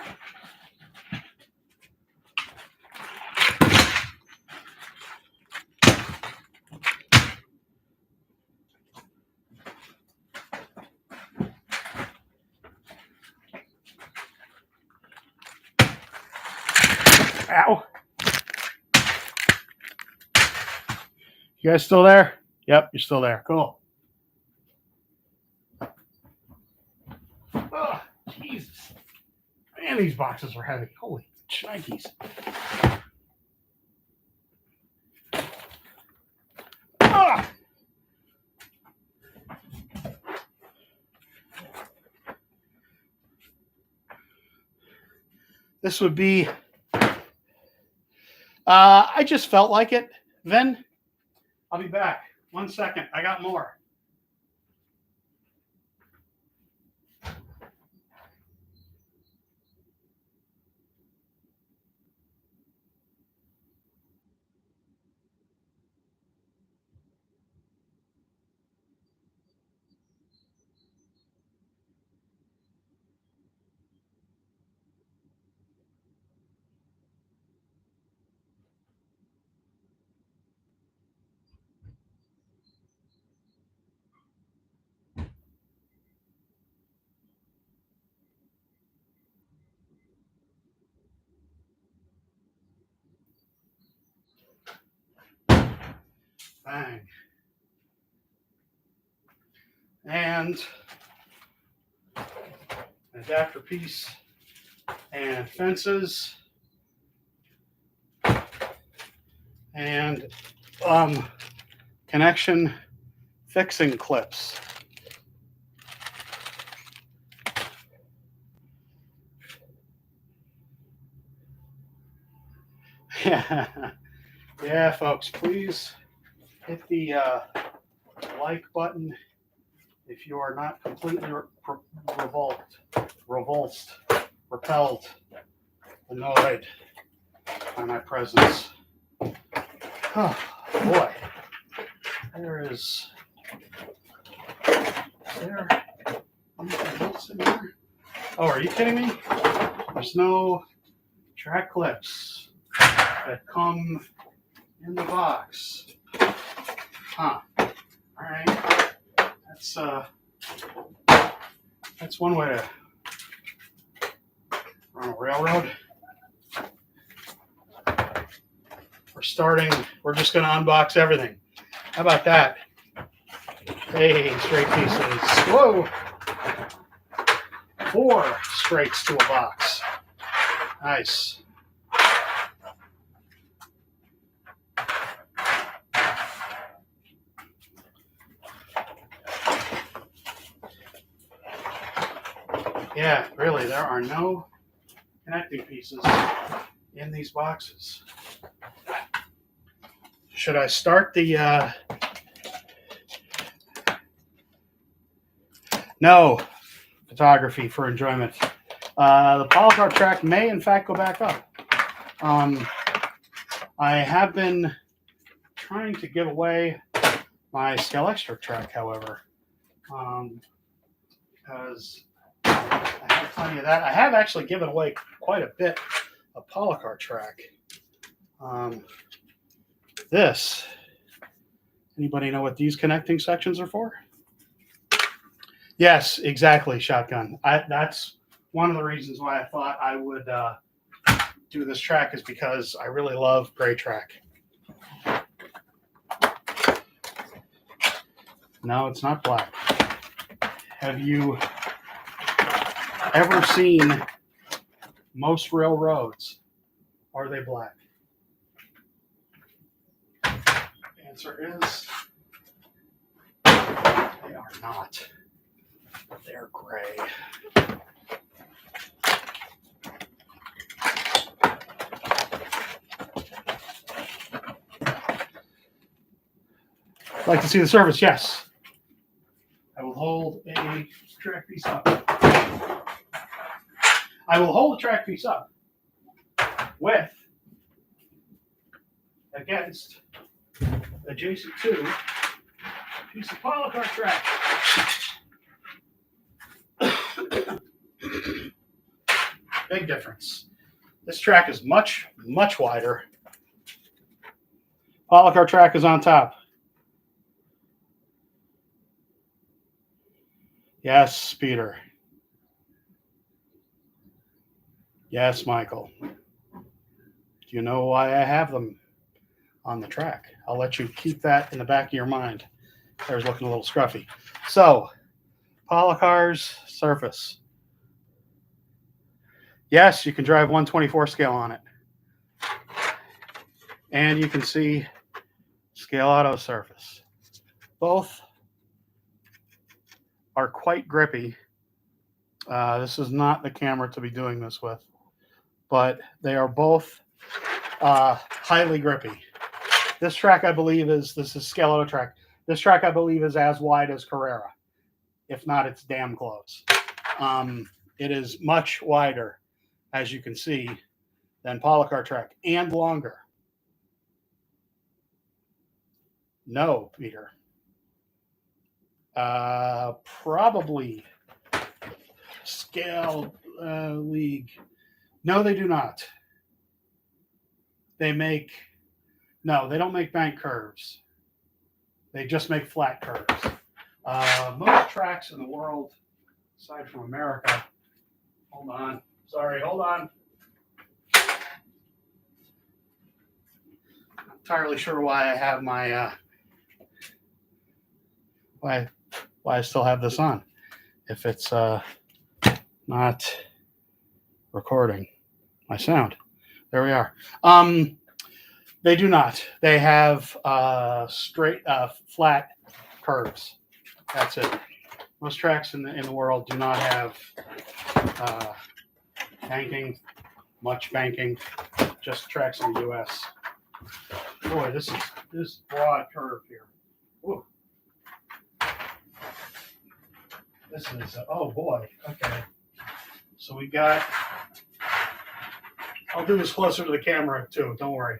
Ow. You guys still there? Yep, you're still there. Cool. Oh, Jesus. Man, these boxes are heavy. Holy shnikes. Ah! This would be. I just felt like it. Then I'll be back. 1 second. I got more. Bang. And an adapter piece and fences and connection fixing clips. Yeah, folks, please hit the like button if you are not completely repelled annoyed by my presence. Oh, boy. There is there anything else in here? Oh, are you kidding me? There's no track clips that come in the box. Huh. All right. That's one way to run a railroad. We're just going to unbox everything. How about that? Hey, straight pieces. Whoa. 4 straights to a box. Nice. Yeah, really, there are no connecting pieces in these boxes. Should I start the... No. Photography for enjoyment. The Policar track may, in fact, go back up. I have been trying to give away my Scale Extra track, however, because I have plenty of that. I have actually given away quite a bit of Policar track. Anybody know what these connecting sections are for? Yes, exactly, Shotgun. That's one of the reasons why I thought I would do this track, is because I really love gray track. No, it's not black. Have you ever seen most railroads? Are they black? The answer is they are not. They're gray. Like to see the surface? Yes. I will hold a track piece up. I will hold the track piece up against adjacent to a piece of Policar track. Big difference. This track is much, much wider. Policar track is on top. Yes, Peter. Yes, Michael. Do you know why I have them on the track? I'll let you keep that in the back of your mind. There's looking a little scruffy. So, Policar's surface. Yes, you can drive 124 scale on it. And you can see scale auto surface. Both are quite grippy. This is not the camera to be doing this with, but they are both highly grippy. This track, I believe, this is scale auto track. This track, I believe, is as wide as Carrera. If not, it's damn close. It is much wider, as you can see, than Policar track, and longer. No, Peter. Probably scale league. No, they do not. They don't make bank curves. They just make flat curves. Most tracks in the world, aside from America, hold on. I'm not entirely sure why I have my, why I still have this on if it's not recording my sound. There we are. They do not. They have straight, flat curves. That's it. Most tracks in the world do not have banking, much banking. Just tracks in the U.S. Boy, this broad curve here. Woo. This is oh boy. Okay. So we got I'll do this closer to the camera too. Don't worry.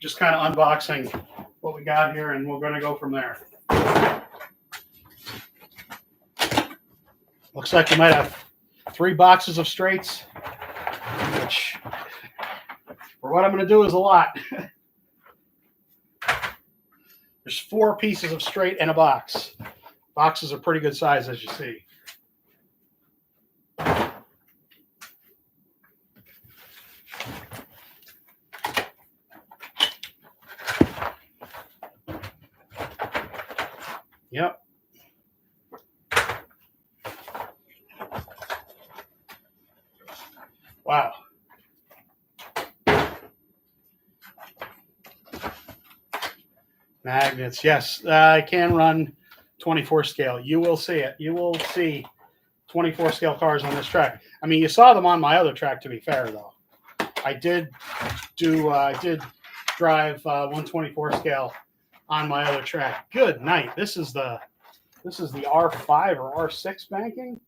Just kind of unboxing what we got here, and we're going to go from there. Looks like we might have 3 boxes of straights, which for what I'm going to do is a lot. There's 4 pieces of straight in a box. Boxes are pretty good size, as you see. Yep. Wow. Magnets. Yes, I can run 24 scale. You will see it. You will see 24 scale cars on this track. I mean, you saw them on my other track, to be fair, though. I did drive 124 scale on my other track. Good night. This is the R5 or R6 banking,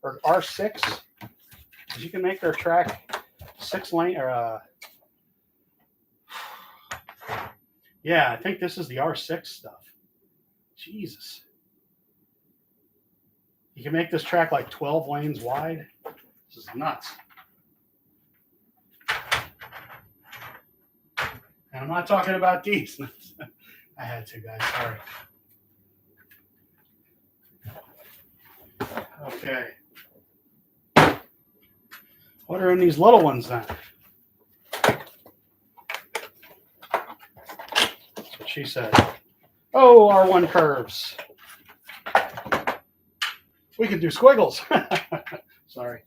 or R6. You can make their track 6 lane or yeah, I think this is the R6 stuff. Jesus. You can make this track like 12 lanes wide. This is nuts. And I'm not talking about these. I had to, guys. Sorry. Okay. What are in these little ones then? That's what she said. Oh, R1 curves. We can do squiggles. Sorry.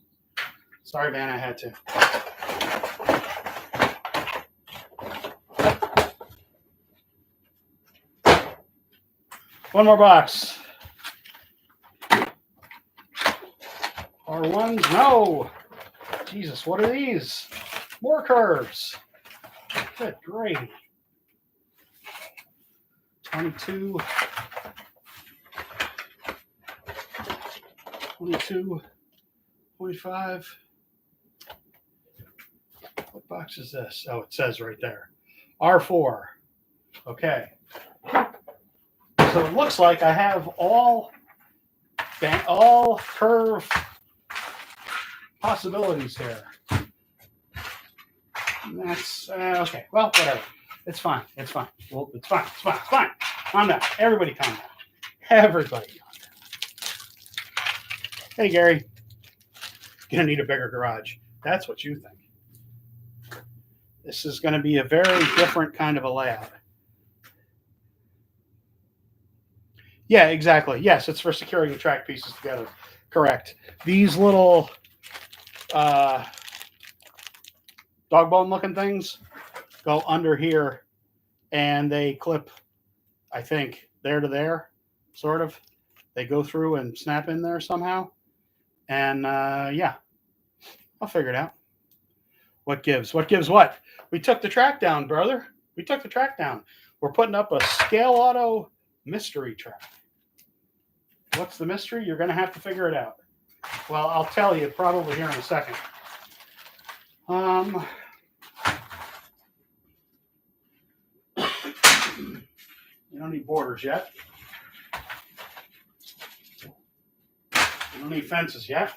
Sorry, Van, I had to. One more box. R1s? No. Jesus, what are these? More curves. Good gravy. 22. 22. 25. What box is this? Oh, it says right there. R4. Okay. So it looks like I have all curve possibilities here. And that's okay. Well, whatever. It's fine. It's fine. Well, it's fine. It's fine. It's fine. Calm down. Everybody calm down. Everybody calm down. Hey, Gary. Gonna need a bigger garage. That's what you think. This is going to be a very different kind of a layout. Yeah, exactly. Yes, it's for securing the track pieces together. Correct. These little dog bone looking things go under here, and they clip, I think, there to there, sort of. They go through and snap in there somehow. And yeah, I'll figure it out. What gives? What gives what? We took the track down, brother. We took the track down. We're putting up a Scale Auto mystery track. What's the mystery? You're going to have to figure it out. Well, I'll tell you probably here in a second. You don't need borders yet. You don't need fences yet.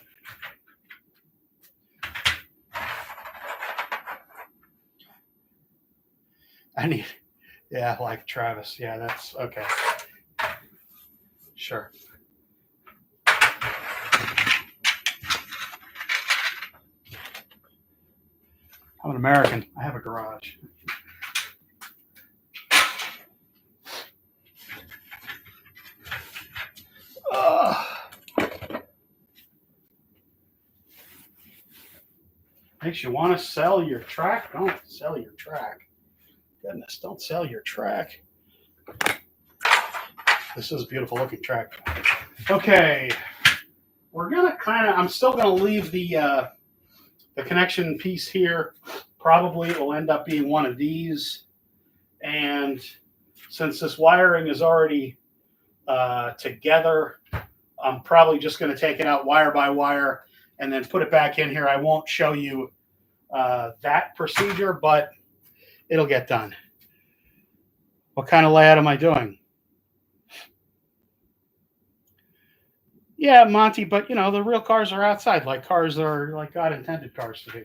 I need, yeah, like Travis. Yeah, that's okay. Sure. I'm an American. I have a garage. Makes you want to sell your track? Don't sell your track. Goodness, don't sell your track. This is a beautiful looking track. Okay. We're going to I'm still going to leave the connection piece here. Probably it will end up being one of these. And since this wiring is already together, I'm probably just going to take it out wire by wire and then put it back in here. I won't show you that procedure, but it'll get done. What kind of layout am I doing? Yeah, Monty, but you know, the real cars are outside, like cars are like God intended cars to be.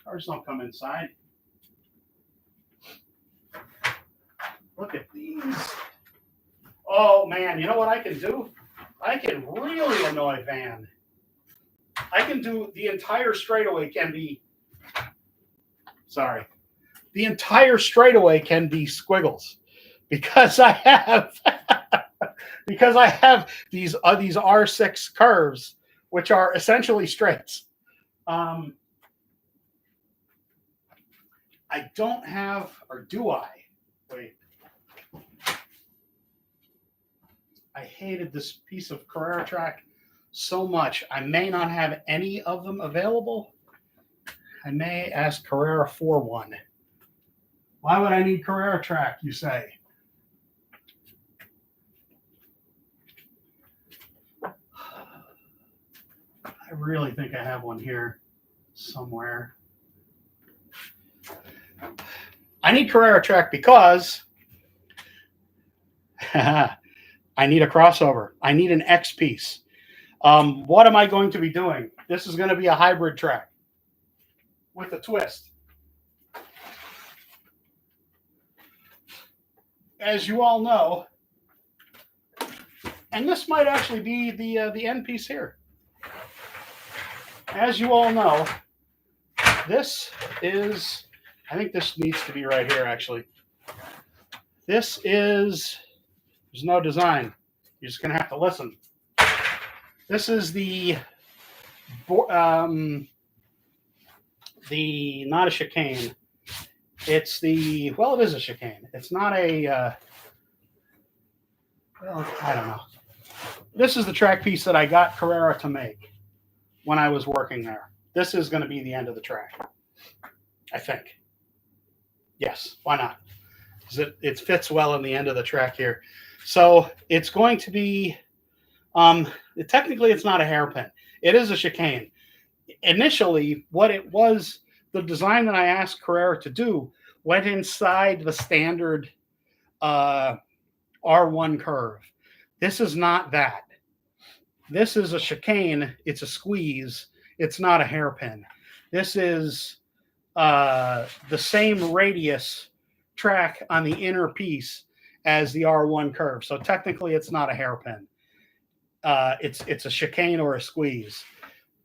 Cars don't come inside. Look at these. Oh man, you know what I can do? I can really annoy Van. I can do the entire straightaway can be, sorry, the entire straightaway can be squiggles because I have these R6 curves which are essentially straights. I don't have, or do I? Wait. I hated this piece of Carrera track so much. I may not have any of them available. I may ask Carrera for one. Why would I need Carrera track, you say? I really think I have one here somewhere. I need Carrera track because I need a crossover. I need an X piece. What am I going to be doing? This is going to be a hybrid track with a twist. As you all know, and this might actually be the end piece here. As you all know, this is, I think this needs to be right here actually. This is, there's no design. You're just going to have to listen. This is the not a chicane. It's the, well, it is a chicane. It's not a, well, I don't know. This is the track piece that I got Carrera to make when I was working there. This is going to be the end of the track, I think. Yes, why not? Because it fits well in the end of the track here. So it's going to be, technically it's not a hairpin. It is a chicane. Initially, what it was, the design that I asked Carrera to do went inside the standard R1 curve. This is not that. This is a chicane. It's a squeeze. It's not a hairpin. This is the same radius track on the inner piece as the R1 curve. So technically it's not a hairpin. It's a chicane or a squeeze.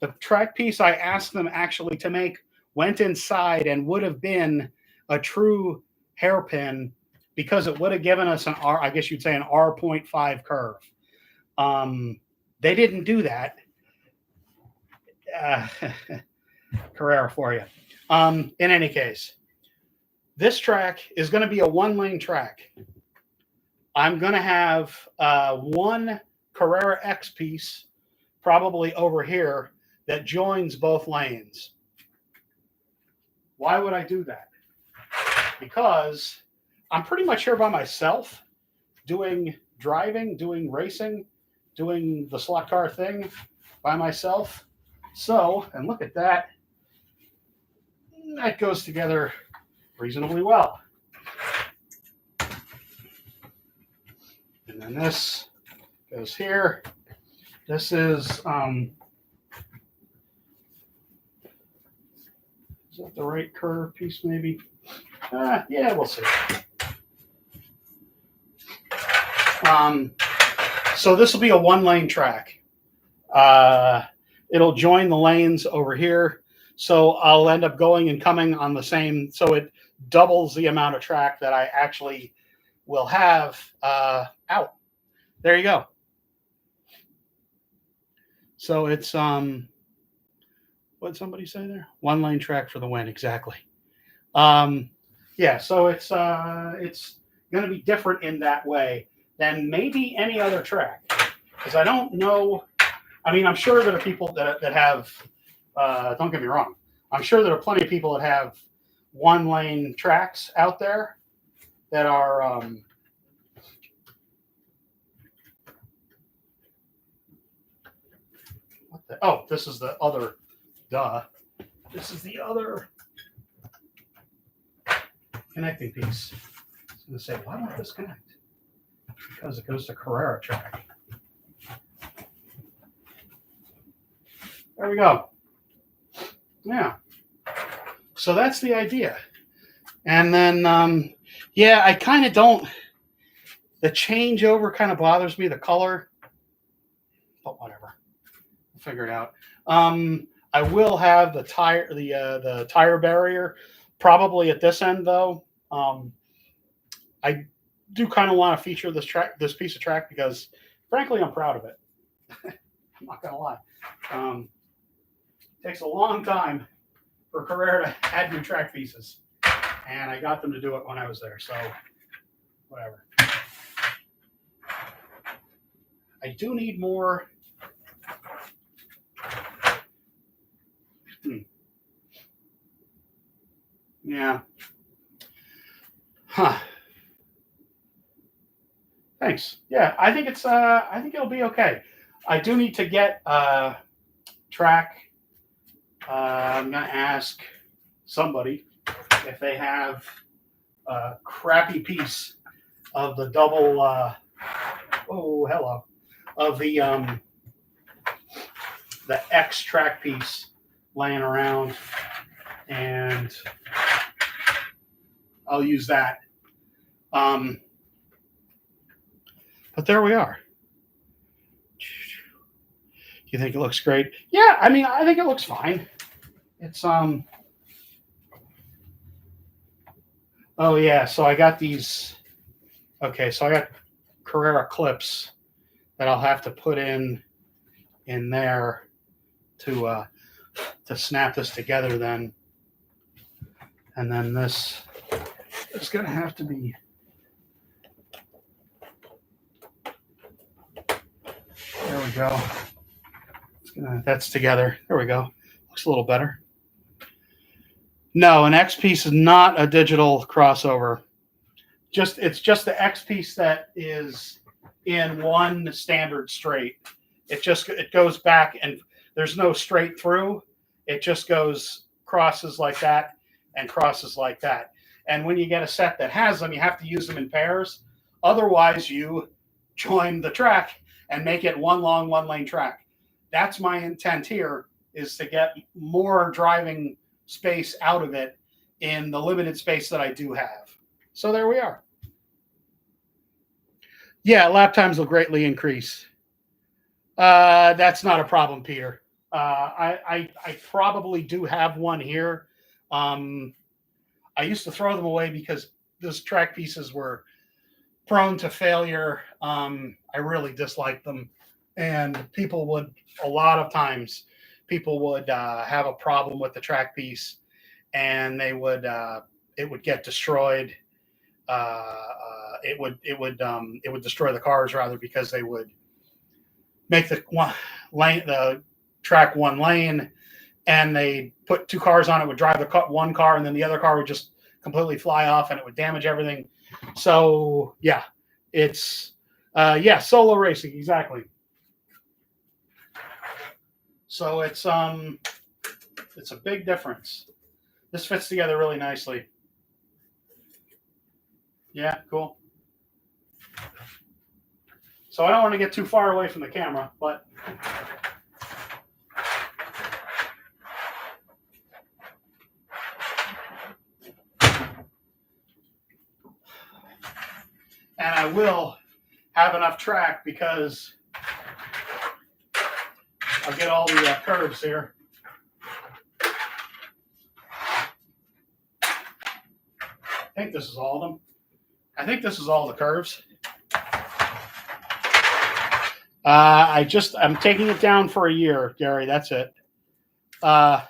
The track piece I asked them actually to make went inside and would have been a true hairpin because it would have given us an R, I guess you'd say an R.5 curve. They didn't do that. Carrera for you. In any case, this track is going to be a one-lane track. I'm going to have one Carrera X piece probably over here that joins both lanes. Why would I do that? Because I'm pretty much here by myself doing driving, doing racing, doing the slot car thing by myself. So, and look at that. That goes together reasonably well. And then this goes here. This is that the right curve piece maybe? Yeah, we'll see. So this will be a one-lane track. It'll join the lanes over here. So I'll end up going and coming on the same, so it doubles the amount of track that I actually will have out. There you go. So it's, what did somebody say there? One lane track for the win, exactly. Yeah, so it's going to be different in that way than maybe any other track. Because I don't know, I mean, I'm sure there are people that have, don't get me wrong, I'm sure there are plenty of people that have one lane tracks out there that are, what the, oh, this is the other, duh. This is the other connecting piece. I was going to say, why won't this connect? Because it goes to Carrera track. There we go. Yeah. So that's the idea. And then, yeah, I kind of don't, the changeover kind of bothers me, the color, but whatever. We'll figure it out. I will have the tire barrier probably at this end though. I do kind of want to feature this piece of track because frankly, I'm proud of it. I'm not gonna lie. Takes a long time for Carrera to add new track pieces, and I got them to do it when I was there. So whatever. I do need more. Yeah. Huh. Thanks. Yeah, I think it's. I think it'll be okay. I do need to get track. I'm gonna ask somebody if they have a crappy piece of the double. Oh, hello. Of the X track piece laying around, and I'll use that. But there we are. You think it looks great? Yeah, I mean, I think it looks fine. It's oh yeah, so I got these. Okay, so I got Carrera clips that I'll have to put in there to snap this together then. And then this is gonna have to be. There we go. That's together. There we go. Looks a little better. No, an X piece is not a digital crossover. It's just the X piece that is in one standard straight. It goes back and there's no straight through. It just crosses like that and crosses like that. And when you get a set that has them, you have to use them in pairs. Otherwise, you join the track and make it one long, one lane track. That's my intent here, is to get more driving space out of it in the limited space that I do have. So there we are. Yeah, lap times will greatly increase. That's not a problem, Peter. I probably do have one here. I used to throw them away because those track pieces were prone to failure. I really disliked them. And a lot of times, people would have a problem with the track piece, and it would get destroyed. It would destroy the cars rather, because they would make the track one lane, and they put two cars on it, would drive one car, and then the other car would just completely fly off, and it would damage everything. So yeah, it's solo racing, exactly. So it's a big difference. This fits together really nicely. Yeah, cool. So I don't want to get too far away from the camera, but and I will have enough track because I'll get all the curves here. I think this is all of them. I think this is all the curves. I'm taking it down for a year, Gary. That's it. Hello,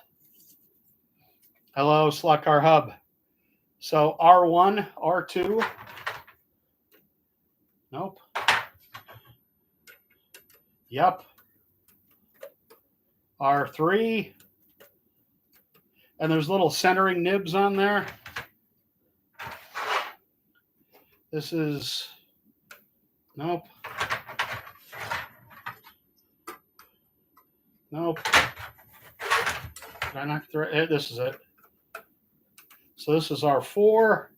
Slot Car Hub. So R1, R2. Nope. Yep. R3. And there's little centering nibs on there. This is, nope. Nope. Did I not throw it? This is it. So this is R4.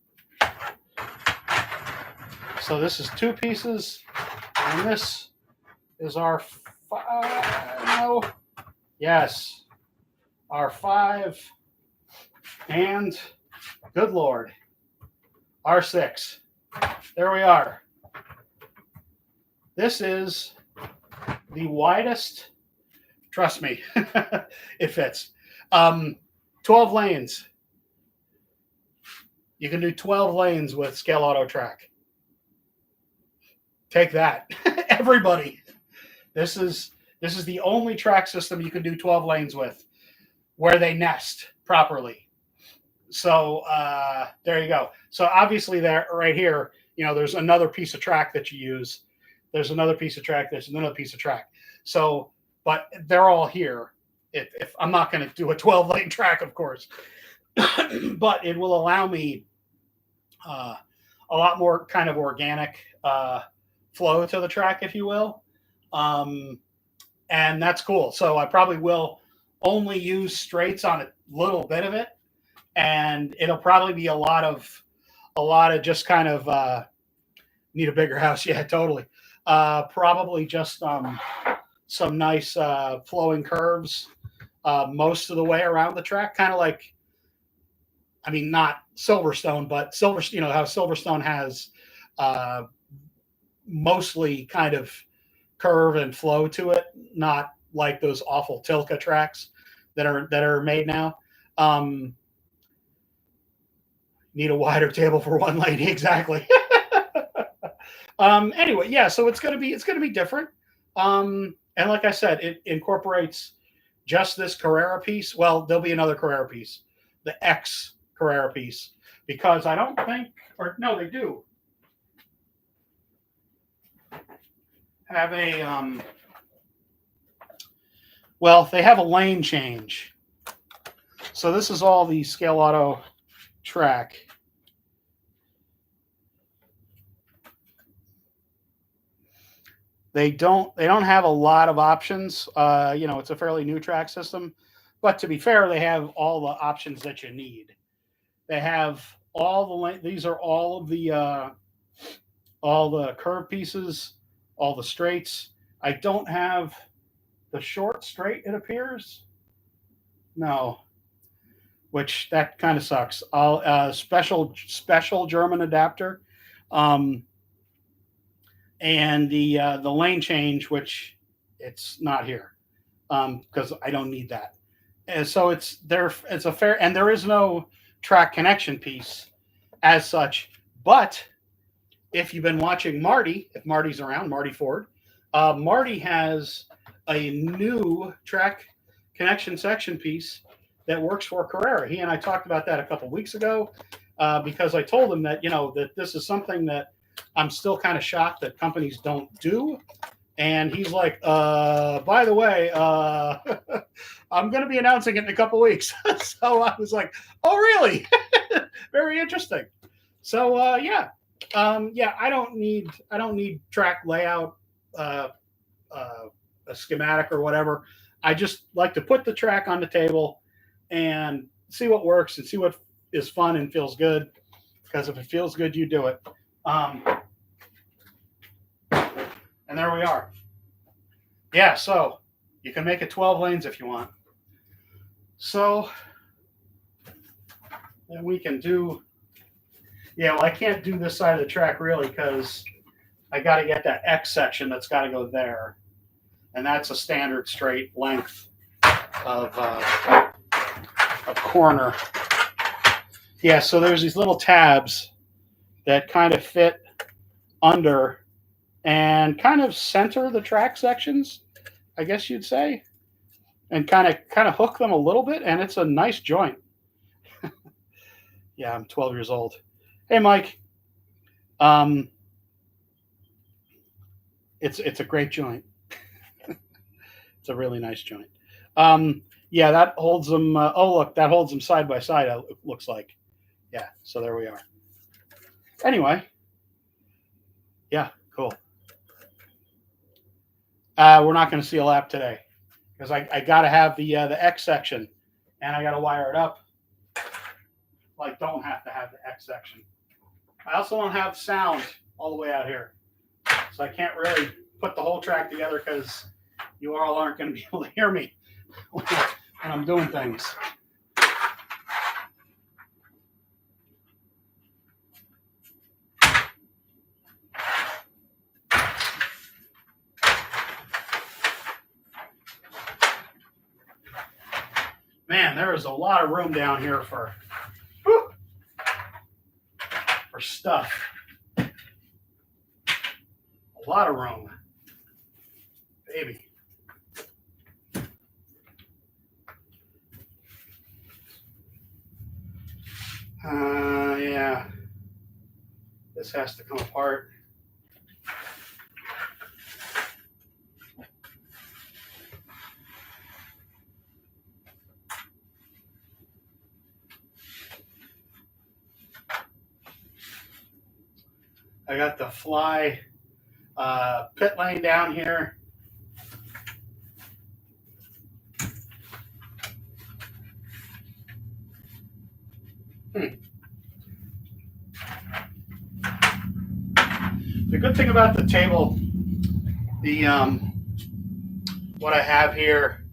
So this is 2 pieces, and this is our 5. No, yes, our 5, and good Lord, our 6. There we are. This is the widest. Trust me, it fits. 12 lanes. You can do 12 lanes with Scale Auto Track. Take that, everybody. This is the only track system you can do 12 lanes with, where they nest properly. So there you go. So obviously, there right here, there's another piece of track that you use. There's another piece of track. There's another piece of track. So, but they're all here. If I'm not going to do a 12-lane track, of course, but it will allow me a lot more kind of organic flow to the track, if you will. And that's cool. So I probably will only use straights on a little bit of it, and it'll probably be a lot of just kind of need a bigger house. Yeah, totally. Probably just some nice flowing curves most of the way around the track, kind of like, I mean, not Silverstone, but how Silverstone has mostly kind of curve and flow to it, not like those awful Tilka tracks that are made now. Need a wider table for one lane, exactly. Anyway, yeah, so it's gonna be different. And like I said, it incorporates just this Carrera piece. Well, there'll be another Carrera piece, the X Carrera piece, because I don't think, or no, they do have a well, they have a lane change. So this is all the Scale Auto Track. They don't have a lot of options. It's a fairly new track system, but to be fair, they have all the options that you need. They have these are all the curve pieces, all the straights. I don't have the short straight, it appears. No, which that kind of sucks. I'll special German adapter. And the lane change, which it's not here because I don't need that. And so it's a fair, and there is no track connection piece as such. But if you've been watching Marty, if Marty's around, Marty Ford, Marty has a new track connection section piece that works for Carrera. He and I talked about that a couple weeks ago because I told him that that this is something that I'm still kind of shocked that companies don't do. And he's like, by the way, I'm going to be announcing it in a couple weeks. So I was like, oh, really? Very interesting. So, yeah, I don't need track layout, a schematic or whatever. I just like to put the track on the table and see what works and see what is fun and feels good. Because if it feels good, you do it. And there we are. Yeah, so you can make it 12 lanes if you want. So then we can do, well, I can't do this side of the track really because I got to get that X section that's got to go there. And that's a standard straight length of corner. Yeah, so there's these little tabs that kind of fit under and kind of center the track sections, I guess you'd say, and kind of hook them a little bit, and it's a nice joint. Yeah, I'm 12 years old. Hey, Mike. It's a great joint. It's a really nice joint. Yeah, that holds them. Oh, look, that holds them side by side. It looks like. Yeah, so there we are. Anyway, yeah, cool. We're not going to see a lap today because I got to have the X section, and I got to wire it up. Don't have to have the X section. I also don't have sound all the way out here. So I can't really put the whole track together because you all aren't going to be able to hear me when I'm doing things. Man, there is a lot of room down here for stuff. A lot of room. Baby. Yeah. This has to come apart. I got the fly pit lane down here. The good thing about the table, the what I have here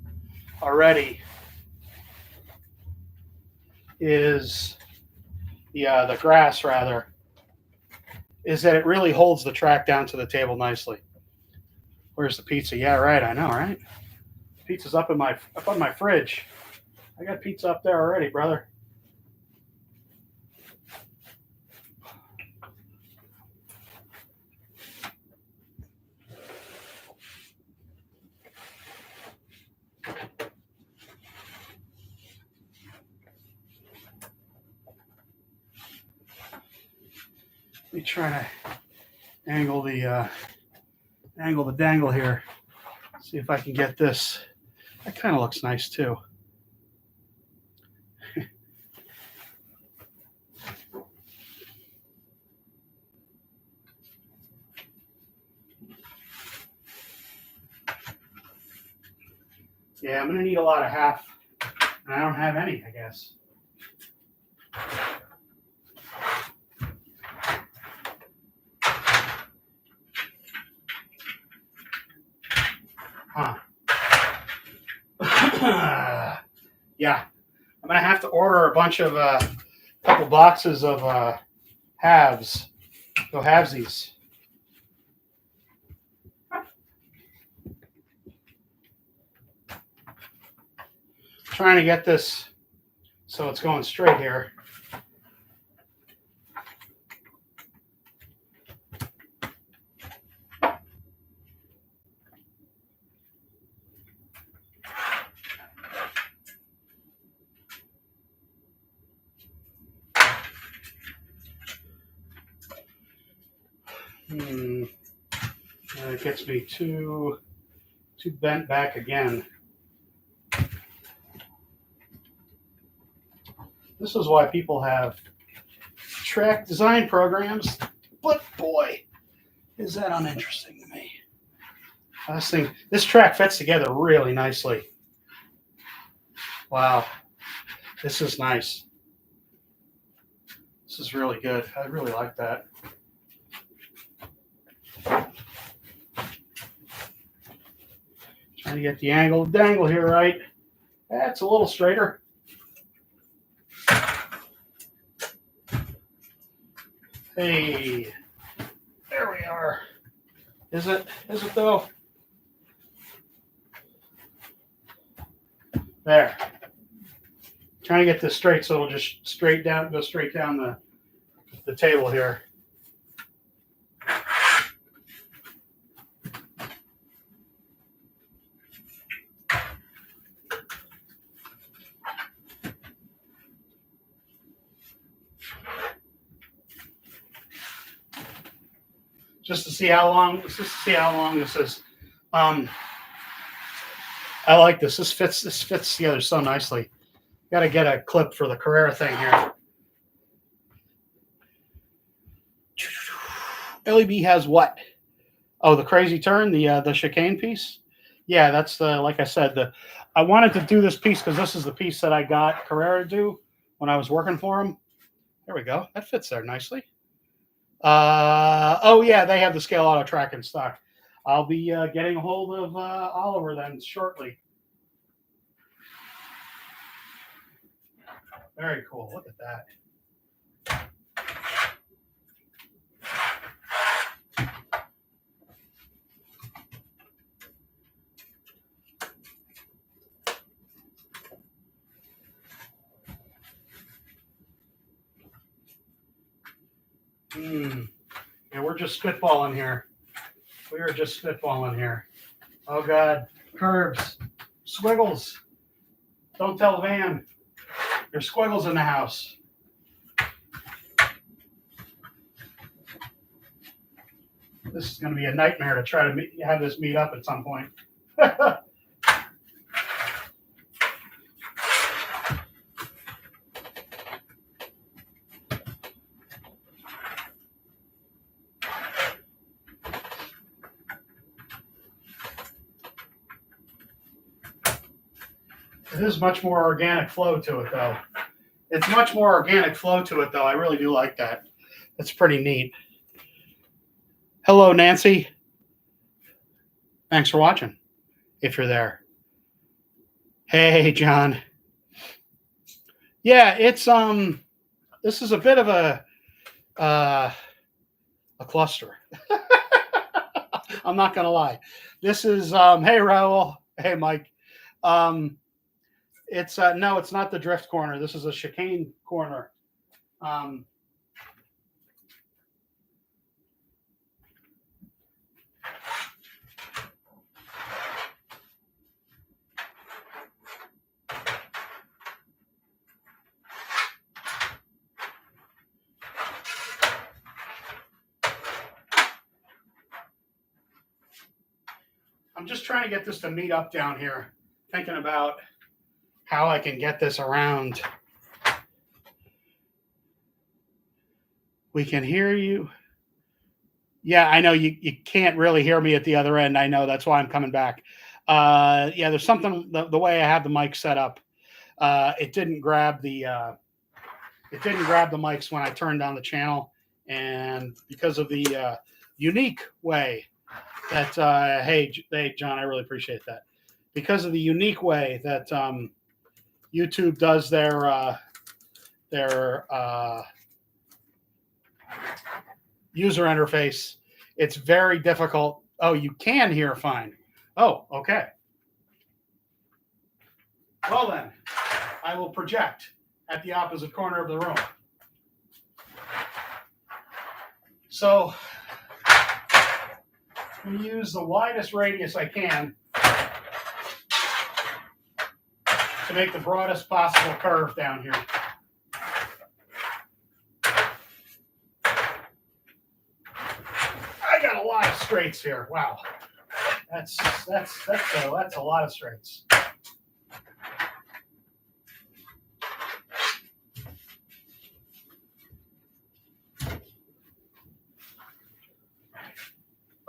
already is the grass rather, is that it really holds the track down to the table nicely. Where's the pizza? Yeah, right. I know, right? Pizza's up on my fridge. I got pizza up there already, brother. Let me try to angle the dangle here. See if I can get this. That kind of looks nice too. Yeah, I'm gonna need a lot of half, and I don't have any, I guess. Huh. Yeah, I'm gonna have to order a bunch of couple boxes of halves. Go halvesies. Trying to get this so it's going straight here. And it gets me too bent back again. This is why people have track design programs, but boy, is that uninteresting to me. This track fits together really nicely. Wow, this is nice. This is really good. I really like that. Trying to get the dangle here right. That's a little straighter. Hey, there we are. Is it though? There. Trying to get this straight so it'll just go straight down the table here. Just to see how long this is. I like this. This fits together so nicely. Got to get a clip for the Carrera thing here. LEB has what? Oh, the crazy turn, the chicane piece. Yeah, that's like I said, I wanted to do this piece because this is the piece that I got Carrera to do when I was working for him. There we go. That fits there nicely. Oh yeah, they have the scale auto track in stock. I'll be getting a hold of Oliver then shortly. Very cool. Look at that. And we're just spitballing here. We are just spitballing here. Oh God, curves, squiggles. Don't tell Van. There's squiggles in the house. This is going to be a nightmare to try to have this meet up at some point. It is much more organic flow to it, though. It's much more organic flow to it, though. I really do like that. It's pretty neat. Hello, Nancy. Thanks for watching, if you're there. Hey, John. Yeah, it's this is a bit of a cluster. I'm not gonna lie. This is hey Raul. Hey Mike. It's no, it's not the drift corner. This is a chicane corner. I'm just trying to get this to meet up down here. Thinking about how I can get this around. We can hear you. Yeah, I know you can't really hear me at the other end. I know, that's why I'm coming back. Yeah, there's something the way I have the mic set up. It didn't grab the mics when I turned on the channel, and because of the unique way that hey John, I really appreciate that. Because of the unique way that YouTube does their user interface, it's very difficult. Oh, you can hear fine. Oh, okay. Well then, I will project at the opposite corner of the room. So I'm going to use the widest radius I can to make the broadest possible curve down here. I got a lot of straights here. Wow, that's a lot of straights.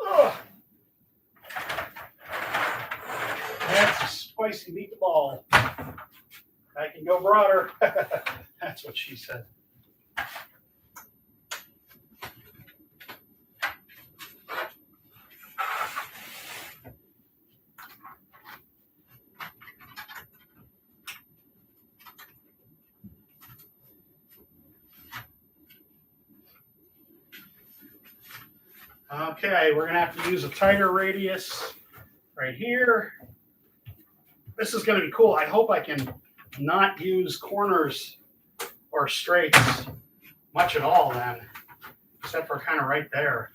Ugh. That's a spicy meatball. I can go broader. That's what she said. Okay, we're going to have to use a tighter radius right here. This is going to be cool. I hope I can not use corners or straights much at all then, except for kind of right there.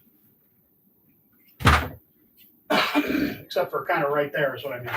Except for kind of right there is what I mean.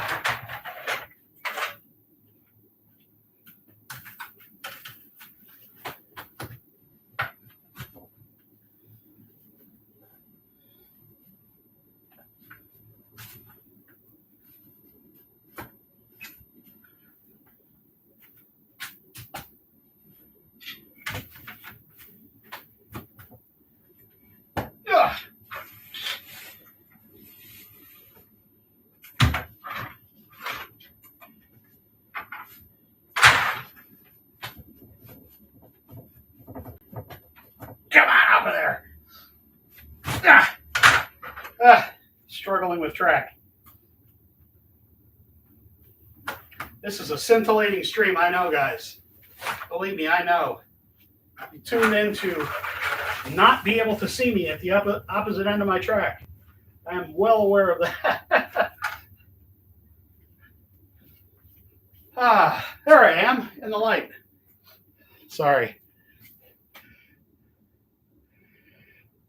with track. This is a scintillating stream, I know, guys. Believe me, I know. You tuned in to not be able to see me at the opposite end of my track. I am well aware of that. There I am in the light. Sorry.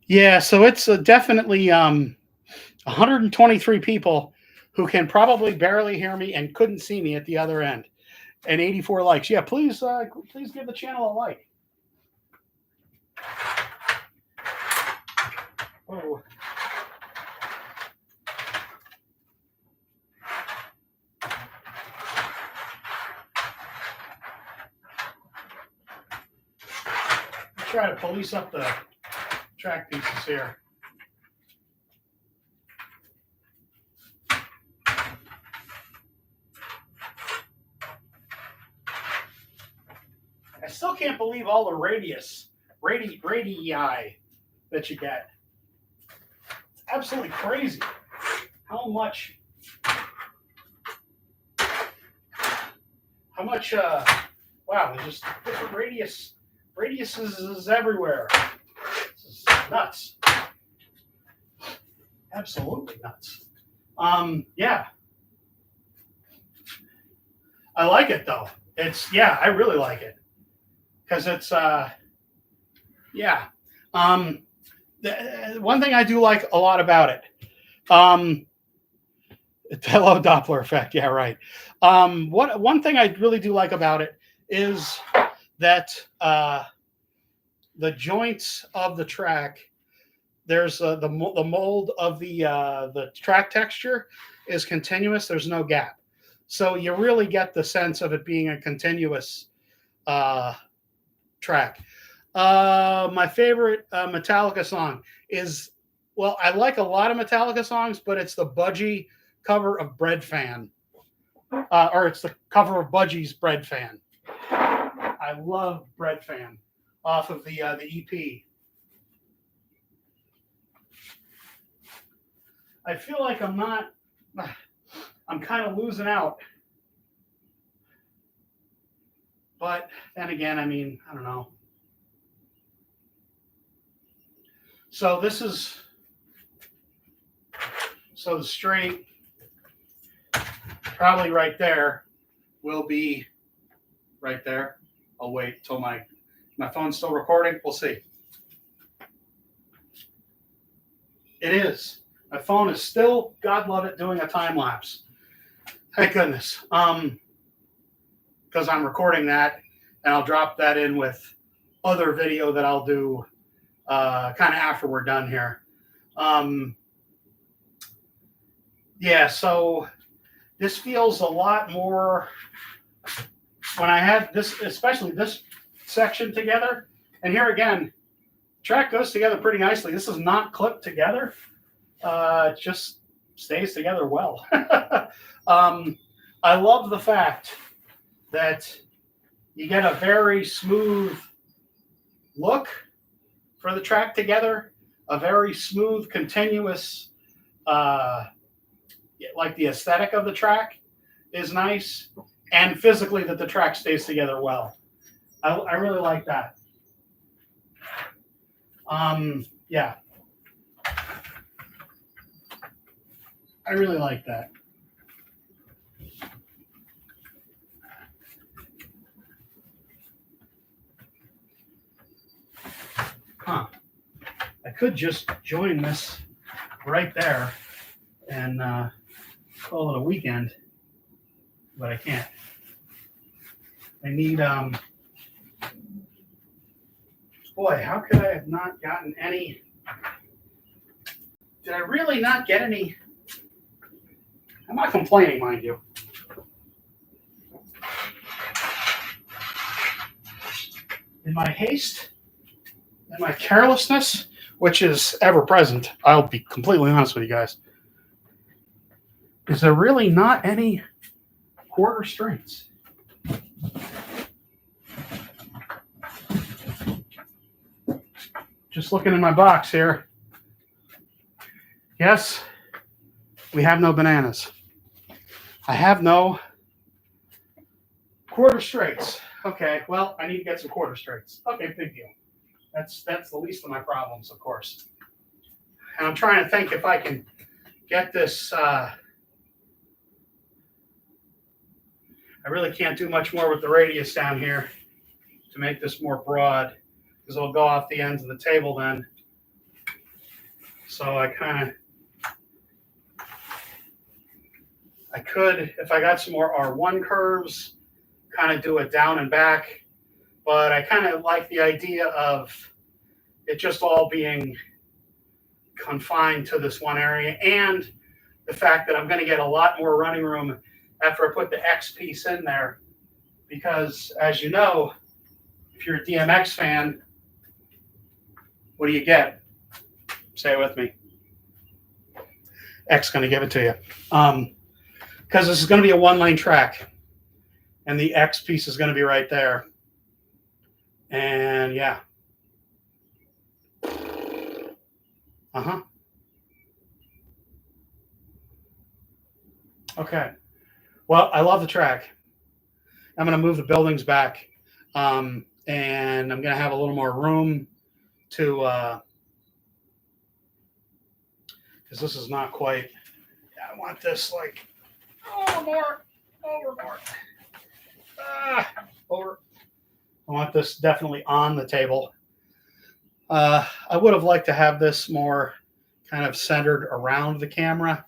Yeah, so it's definitely 123 people who can probably barely hear me and couldn't see me at the other end, and 84 likes. Yeah, please give the channel a like. Oh. Try to police up the track pieces here. I still can't believe all the radii that you get. It's absolutely crazy how much wow, there's just different radiuses everywhere. This is nuts. Absolutely nuts. Yeah. I like it though. I really like it. Because it's yeah. One thing I do like a lot about it. Hello, Doppler effect. Yeah, right. One thing I really do like about it is that the joints of the track, there's the mold of the track texture is continuous. There's no gap, so you really get the sense of it being a continuous track. My favorite Metallica song is, well, I like a lot of Metallica songs, but it's the Budgie cover of Bread Fan, or it's the cover of Budgie's Bread Fan. I love Bread Fan off of the EP. I feel like I'm kind of losing out. But then again, I mean, I don't know. So the straight, probably right there, will be right there. I'll wait till my phone's still recording. We'll see. It is. My phone is still, God love it, doing a time lapse. Thank goodness. Because I'm recording that, and I'll drop that in with other video that I'll do kind of after we're done here. Yeah, so this feels a lot more, when I had this, especially this section together, and here again, track goes together pretty nicely. This is not clipped together. It just stays together well. I love the fact that you get a very smooth look for the track together, a very smooth, continuous, like the aesthetic of the track is nice, and physically that the track stays together well. I really like that. Yeah. I really like that. Huh. I could just join this right there and call it a weekend, but I can't. I need, boy, how could I have not gotten any? Did I really not get any? I'm not complaining, mind you. In my haste, in my carelessness, which is ever present, I'll be completely honest with you guys, is there really not any quarter strings? Just looking in my box here. Yes, We have no bananas. I have no quarter straights. Okay, well, I need to get some quarter straights. Okay, big deal. That's the least of my problems, of course. And I'm trying to think if I can get this. I really can't do much more with the radius down here to make this more broad, because it'll go off the ends of the table then. So I could, if I got some more R1 curves, kind of do it down and back. But I kind of like the idea of it just all being confined to this one area, and the fact that I'm going to get a lot more running room after I put the X piece in there. Because, as you know, if you're a DMX fan, what do you get? Say it with me. X going to give it to you. Because this is going to be a one-lane track, and the X piece is going to be right there. And yeah. Okay. Well, I love the track. I'm going to move the buildings back, and I'm going to have a little more room to, because this is not quite. I want this like over more. Over. I want this definitely on the table. I would have liked to have this more kind of centered around the camera.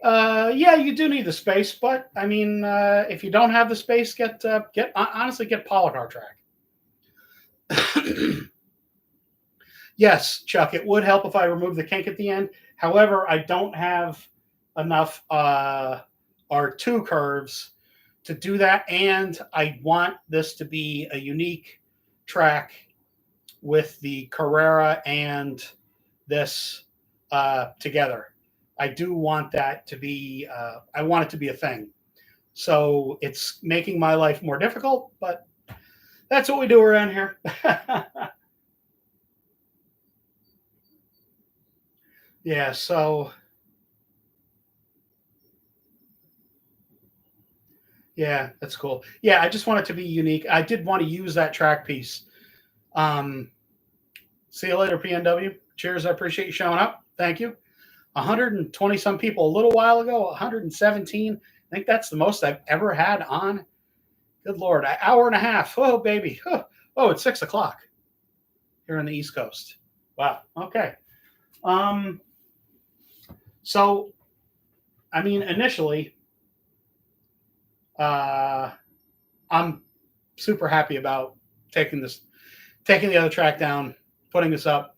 Yeah, you do need the space, but I mean, if you don't have the space, get Policar track. Yes, Chuck, it would help if I remove the kink at the end. However, I don't have enough R2 curves to do that, and I want this to be a unique track with the Carrera and this together. I do want that to be, I want it to be a thing. So it's making my life more difficult, but that's what we do around here. Yeah, so yeah, that's cool. Yeah, I just want it to be unique. I did want to use that track piece. See you later, PNW. Cheers. I appreciate you showing up. Thank you. 120 some people a little while ago, 117. I think that's the most I've ever had on. Good Lord, an hour and a half. Oh, baby. Oh, it's 6 o'clock here on the East Coast. Wow. Okay. So, I mean, initially, I'm super happy about taking the other track down, putting this up.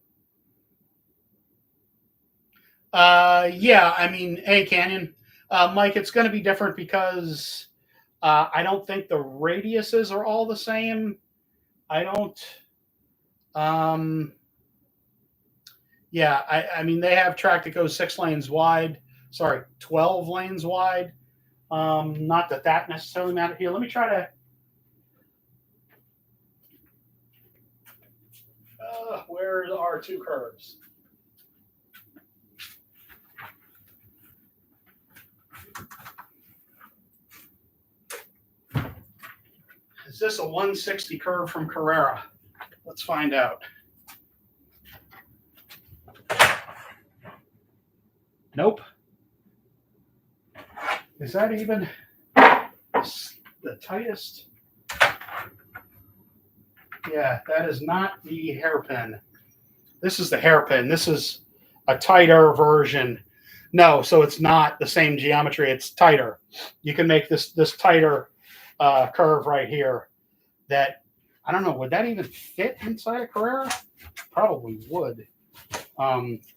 Yeah, I mean, hey, Canyon. Mike, it's going to be different because I don't think the radiuses are all the same. I don't. Yeah, I mean, they have track that goes 6 lanes wide. Sorry, 12 lanes wide. Not that necessarily matters. Here, let me try to. Where are R2 curves? Is this a 160 curve from Carrera? Let's find out. Nope. Is that even the tightest? Yeah, that is not the hairpin. This is the hairpin. This is a tighter version. No, so it's not the same geometry. It's tighter. You can make this tighter curve right here. That, I don't know, would that even fit inside a Carrera? Probably would.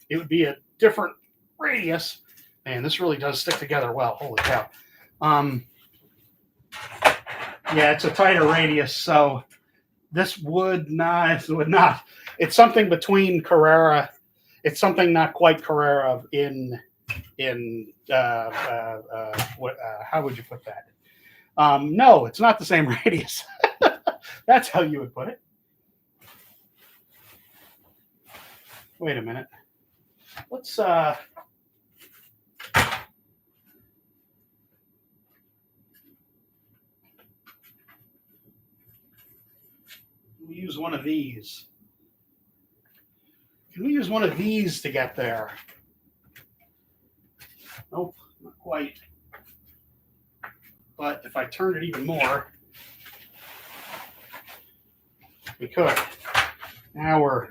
It would be a different radius. Man, this really does stick together well. Holy cow. Yeah, it's a tighter radius, so this would not. It's something between Carrera. It's something not quite Carrera in what? How would you put that? No, it's not the same radius. That's how you would put it. Wait a minute. let's we use one of these. Can we use one of these to get there? Nope, not quite. But if I turn it even more, we could. Now we're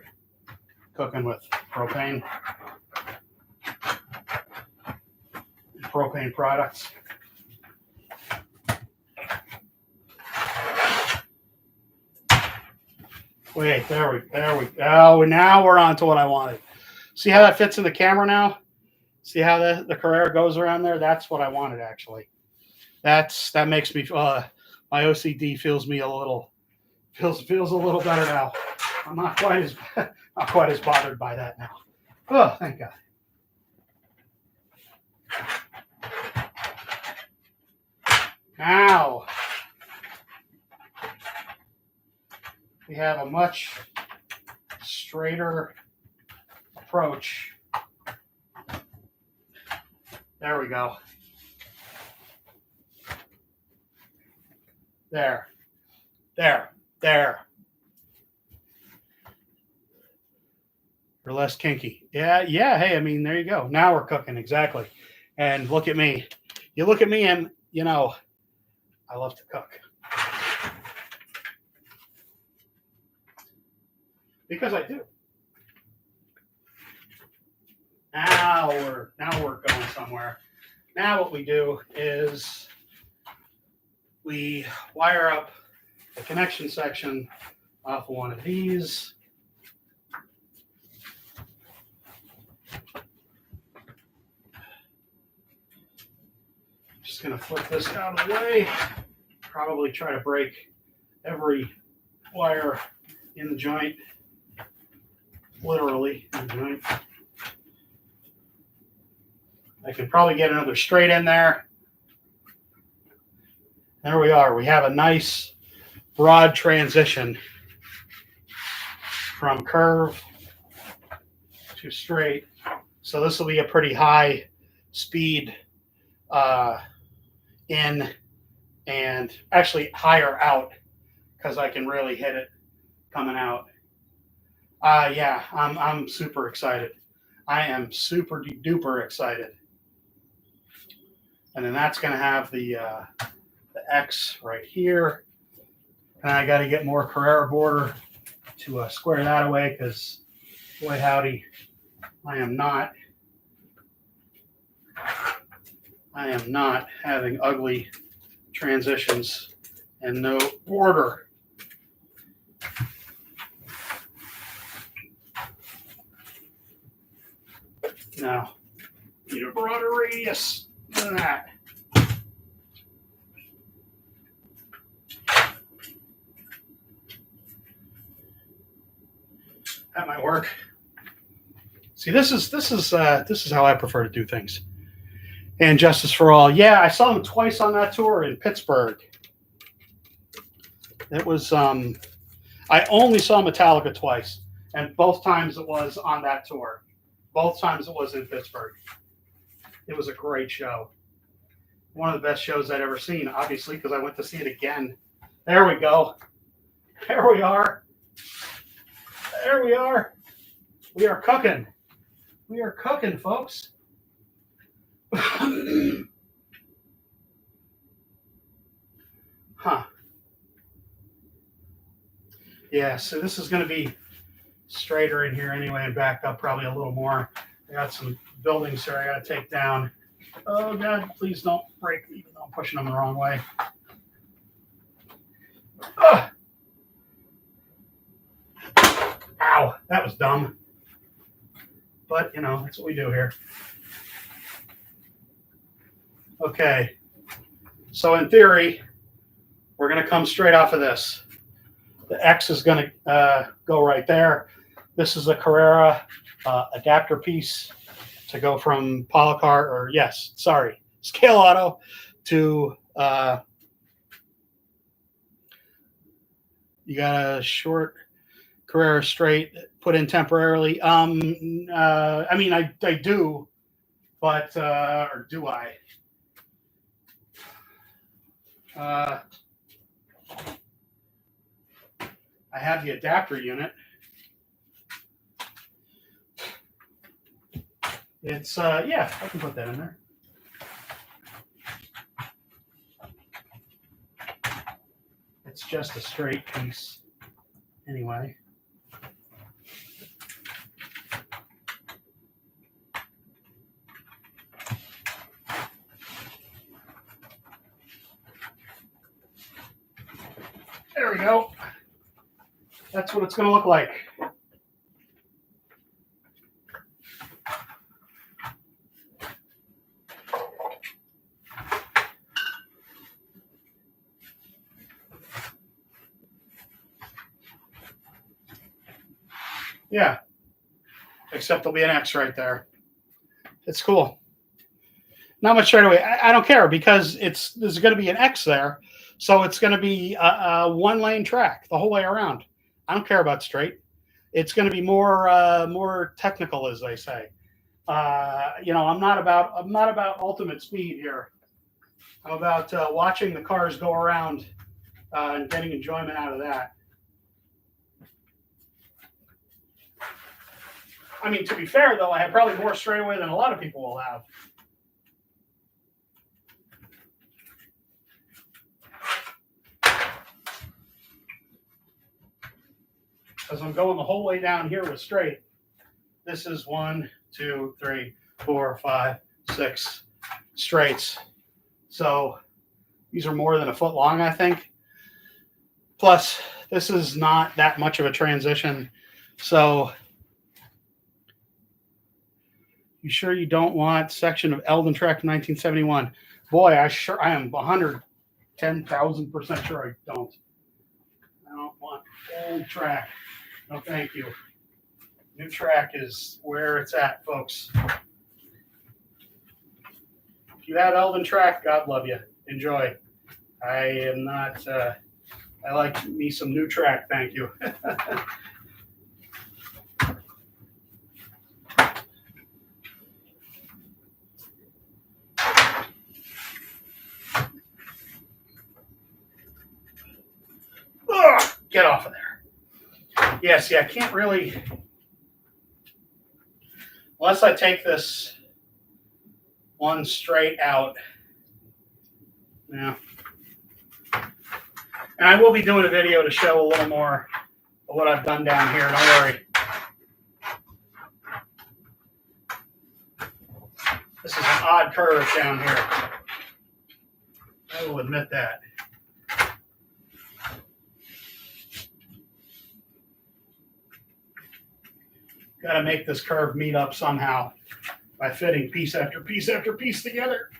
cooking with propane products. Wait, there we. Oh, now we're on to what I wanted. See how that fits in the camera now? See how the Carrera goes around there? That's what I wanted, actually. That makes me my OCD feels a little better now. I'm not quite as bothered by that now. Oh, thank God. Now we have a much straighter approach. There we go. There. Or less kinky. Yeah. Hey, I mean, there you go. Now we're cooking, exactly. And look at me. You look at me and, I love to cook. Because I do. Now we're going somewhere. Now what we do is we wire up the connection section off of one of these. Just going to flip this out of the way. Probably try to break every wire in the joint. Literally in the joint. I could probably get another straight in there. There we are. We have a nice broad transition from curve to straight. So this will be a pretty high speed in and actually higher out because I can really hit it coming out. Yeah, I'm super excited. I am super duper excited. And then that's going to have the X right here. And I got to get more Carrera border to square that away because, boy howdy, I am not having ugly transitions and no border. Now, need a broader radius than that. That might work. See, this is how I prefer to do things. And Justice for All, yeah, I saw them twice on that tour in Pittsburgh. It was I only saw Metallica twice, and both times it was on that tour. Both times it was in Pittsburgh. It was a great show. One of the best shows I'd ever seen, obviously, because I went to see it again. There we go. There we are. There we are. We are cooking. We are cooking, folks. Huh. Yeah, so this is going to be straighter in here anyway and back up probably a little more. I got some buildings here I got to take down. Oh, God, please don't break, even though I'm pushing them the wrong way. Ugh. Ow, that was dumb. But, that's what we do here. Okay. So in theory, we're going to come straight off of this. The X is going to go right there. This is a Carrera adapter piece to go from Policar, Scale Auto to you got a short Carrera straight put in temporarily. I mean, I do, but or do I? I have the adapter unit. It's yeah, I can put that in there. It's just a straight piece anyway. There we go. That's what it's going to look like. Yeah, except there'll be an X right there. It's cool. Not much straight away. I don't care because there's going to be an X there, so it's going to be a one-lane track the whole way around. I don't care about straight. It's going to be more technical, as they say. You know, I'm not about ultimate speed here. I'm about watching the cars go around and getting enjoyment out of that. I mean, to be fair, though, I have probably more straightaway than a lot of people will have. Because I'm going the whole way down here with straight. This is 1, 2, 3, 4, 5, 6 straights. So these are more than a foot long, I think. Plus, this is not that much of a transition. So you sure you don't want section of Eldon Track 1971? Boy, I am 110,000% sure I don't. I don't want old track. No, thank you. New track is where it's at, folks. If you have Eldon track, God love you. Enjoy. I am not, I like me some new track, thank you. Ugh, get off of there. Yeah, see, I can't really, unless I take this one straight out. Yeah. And I will be doing a video to show a little more of what I've done down here. Don't worry. This is an odd curve down here. I will admit that. Got to make this curve meet up somehow by fitting piece after piece after piece together.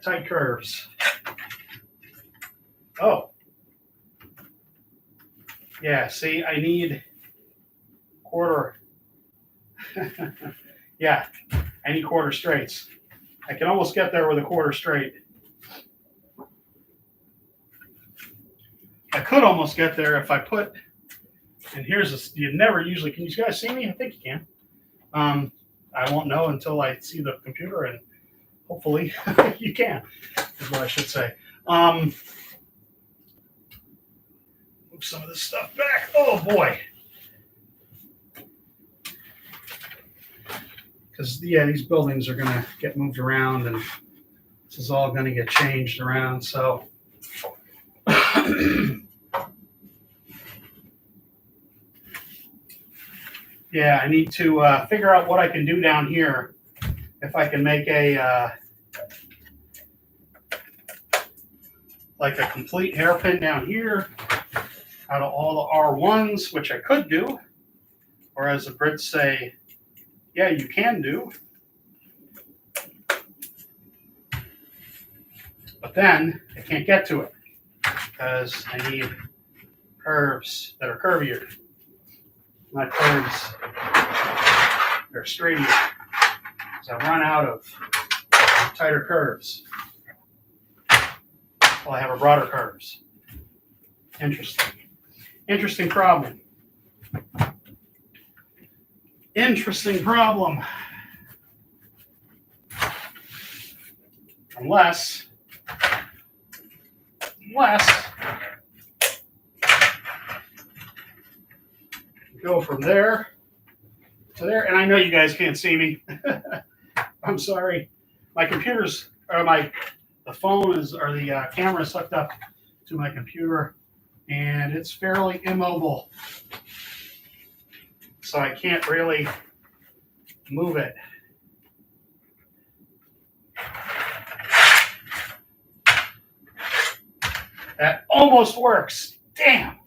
Tight curves. Oh. Yeah, see, I need quarter. Yeah, I need quarter straights. I can almost get there with a quarter straight. I could almost get there if I put, and here's a, you never usually, can you guys see me? I think you can. I won't know until I see the computer, and hopefully you can, is what I should say. Move some of this stuff back. Oh boy. Because, yeah, these buildings are going to get moved around, and this is all going to get changed around, so. Yeah, I need to figure out what I can do down here. If I can make a like a complete hairpin down here out of all the R1s, which I could do, or as the Brits say, yeah, you can do. But then I can't get to it because I need curves that are curvier. Not curves, they're straighter. So I run out of tighter curves. Well, I have a broader curves. Interesting. Interesting problem. Interesting problem. Unless go from there to there, and I know you guys can't see me. I'm sorry. My computer's, or the phone is, or the camera is hooked up to my computer, and it's fairly immobile, so I can't really move it. That almost works. Damn.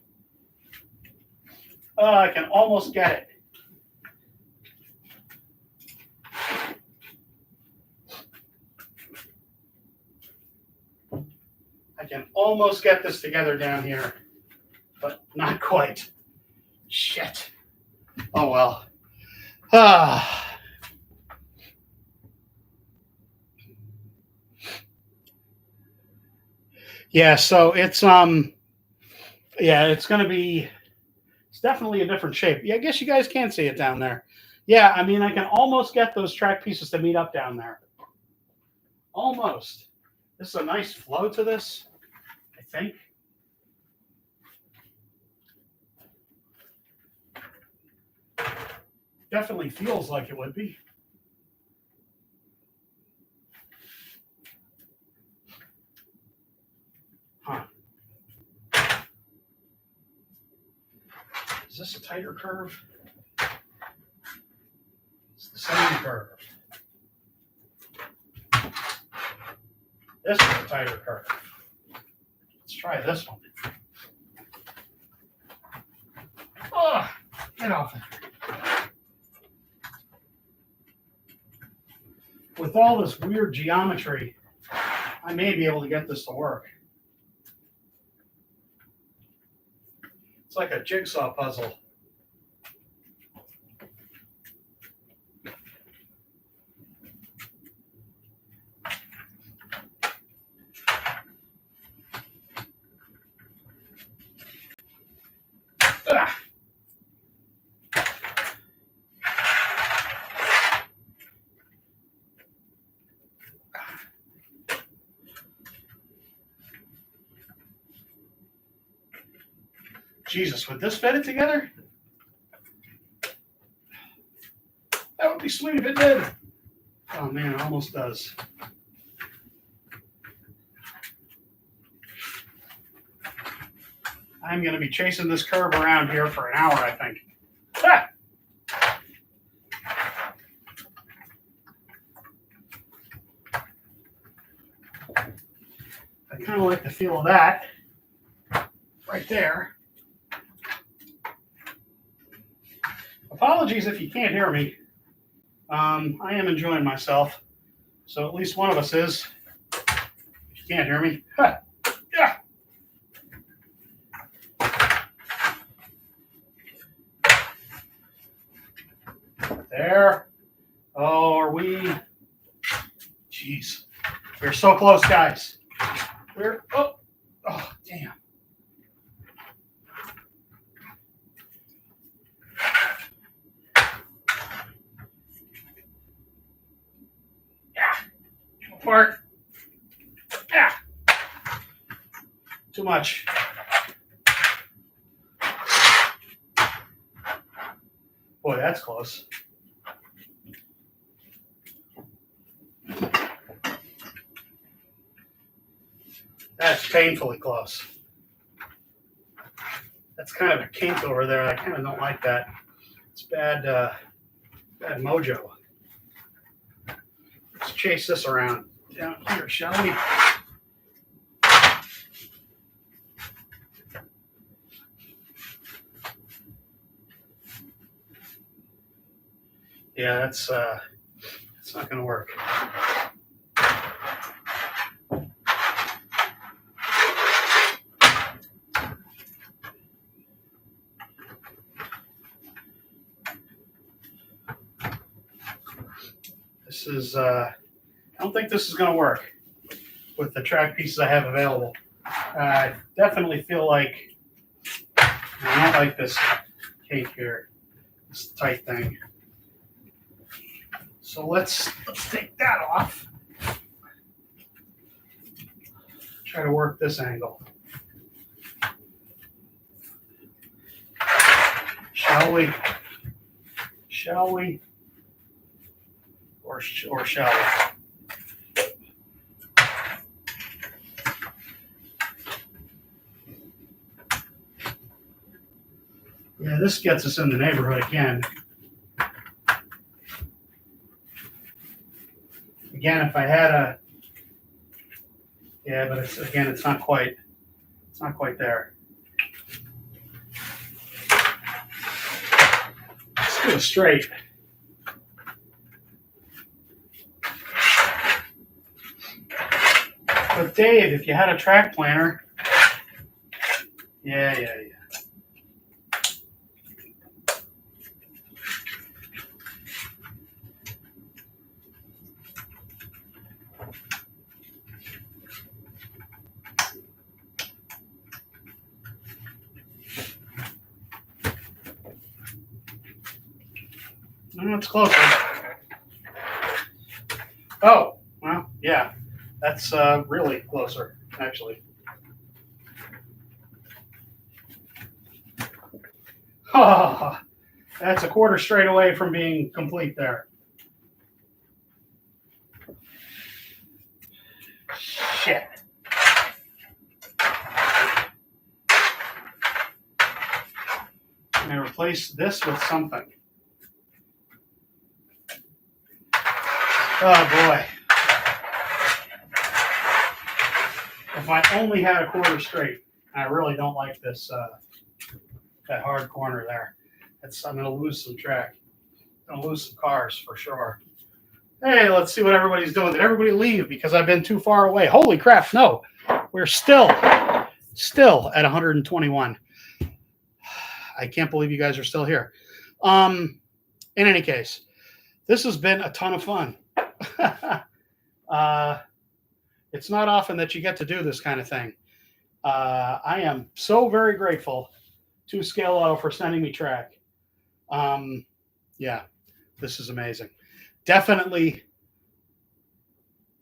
I can almost get it. I can almost get this together down here, but not quite. Shit. Oh well. Yeah, so it's it's gonna be, it's definitely a different shape. Yeah, I guess you guys can see it down there. Yeah, I mean I can almost get those track pieces to meet up down there. Almost. This is a nice flow to this, I think. Definitely feels like it would be. Huh. Is this a tighter curve? It's the same curve. This is a tighter curve. Let's try this one. Oh, get off it. With all this weird geometry, I may be able to get this to work. It's like a jigsaw puzzle. Ah. Jesus, would this fit it together? That would be sweet if it did. Oh man, it almost does. I'm going to be chasing this curve around here for an hour, I think. Ah! I kind of like the feel of that right there. Apologies if you can't hear me. I am enjoying myself, so at least one of us is. If you can't hear me, yeah. There. Oh, are we? Jeez, we're so close, guys. We're oh, damn. Apart. Yeah. Too much. Boy, that's close. That's painfully close. That's kind of a kink over there. I kind of don't like that. It's bad, bad mojo. Let's chase this around down here, shall we? Yeah, that's not going to work. This is, I don't think this is going to work with the track pieces I have available. I definitely feel like I don't like this cake here, this tight thing. So let's take that off. Try to work this angle. Shall we? Shall we? Or shall we? Yeah, this gets us in the neighborhood again. Again, if I had a, yeah, but it's not quite there. Let's do it straight. But Dave, if you had a track planner, yeah. No, it's closer. Oh, well, yeah, that's really closer, actually. Oh, that's a quarter straight away from being complete there. Shit. I'm going to replace this with something. Oh, boy. If I only had a quarter straight, I really don't like this, that hard corner there. I'm going to lose some track. I'm going to lose some cars for sure. Hey, let's see what everybody's doing. Did everybody leave because I've been too far away? Holy crap, no. We're still at 121. I can't believe you guys are still here. In any case, this has been a ton of fun. It's not often that you get to do this kind of thing. I am so very grateful to Scale Auto for sending me track. Yeah, this is amazing. Definitely,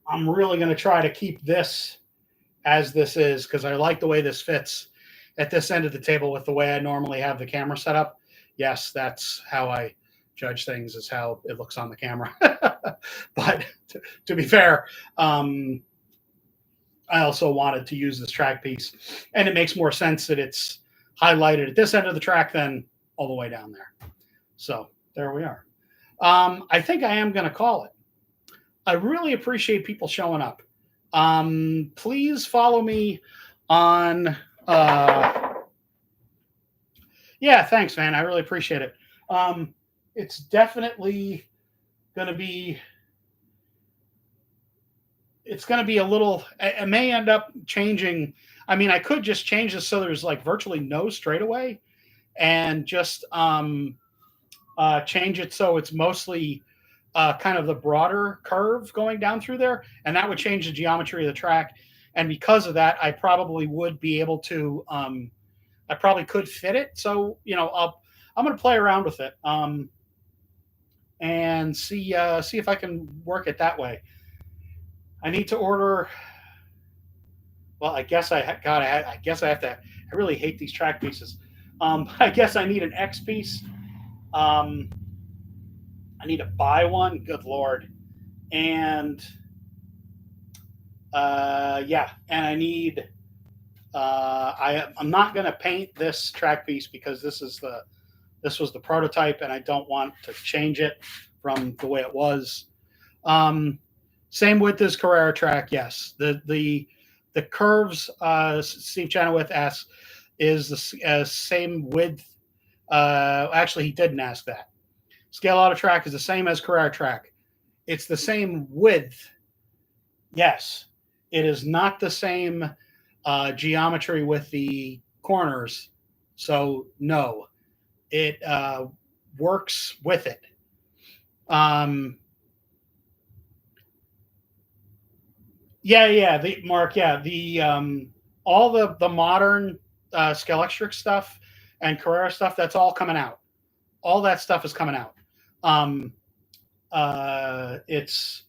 I'm really going to try to keep this as this is because I like the way this fits at this end of the table with the way I normally have the camera set up. Yes, that's how I judge things, is how it looks on the camera. But to be fair, I also wanted to use this track piece, and it makes more sense that it's highlighted at this end of the track than all the way down there. So there we are. I think I am going to call it. I really appreciate people showing up. Please follow me on. Yeah, thanks, man. I really appreciate it. It's definitely going to be. It's going to be a little. It may end up changing. I mean, I could just change this so there's like virtually no straightaway, and just change it so it's mostly kind of the broader curve going down through there, and that would change the geometry of the track. And because of that, I probably would be able to. I probably could fit it. So I'm going to play around with it and see if I can work it that way. I need to order. Well, I guess I have to. I really hate these track pieces. I guess I need an X piece. I need to buy one. Good Lord. And yeah, and I need. I'm not going to paint this track piece because this was the prototype, and I don't want to change it from the way it was. Same with this Carrera track. Yes, the curves. Steve Chenoweth asks, is the same width. Actually, he didn't ask that. Scale Auto track is the same as Carrera track. It's the same width. Yes, it is not the same geometry with the corners. So no, it works with it. Yeah. The Mark, yeah, the all the modern Scalextric stuff and Carrera stuff, that's all coming out. All that stuff is coming out. Um, it's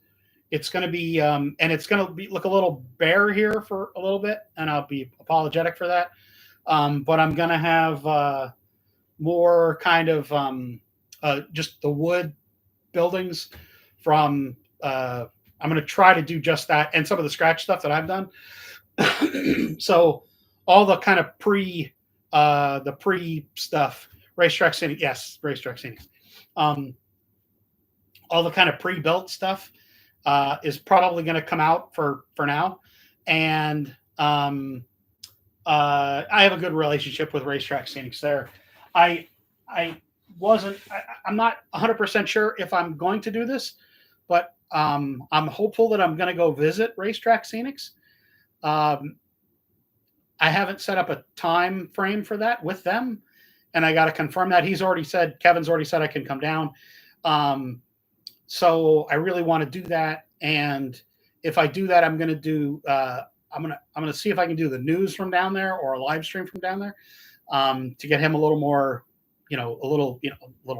going to be and it's going to be look a little bare here for a little bit, and I'll be apologetic for that. But I'm going to have more kind of just the wood buildings from. I'm going to try to do just that, and some of the scratch stuff that I've done. So all the kind of the pre stuff, racetrack scenic, yes, racetrack scenic. All the kind of pre-built stuff is probably going to come out for now, and I have a good relationship with Racetrack Scenics there. I I'm not 100% sure if I'm going to do this, but I'm hopeful that I'm going to go visit Racetrack Scenics. Um, I haven't set up a time frame for that with them, and I got to confirm that. Kevin's already said I can come down. So I really want to do that, and if I do that, I'm going to do. I'm gonna see if I can do the news from down there or a live stream from down there to get him a little more, a little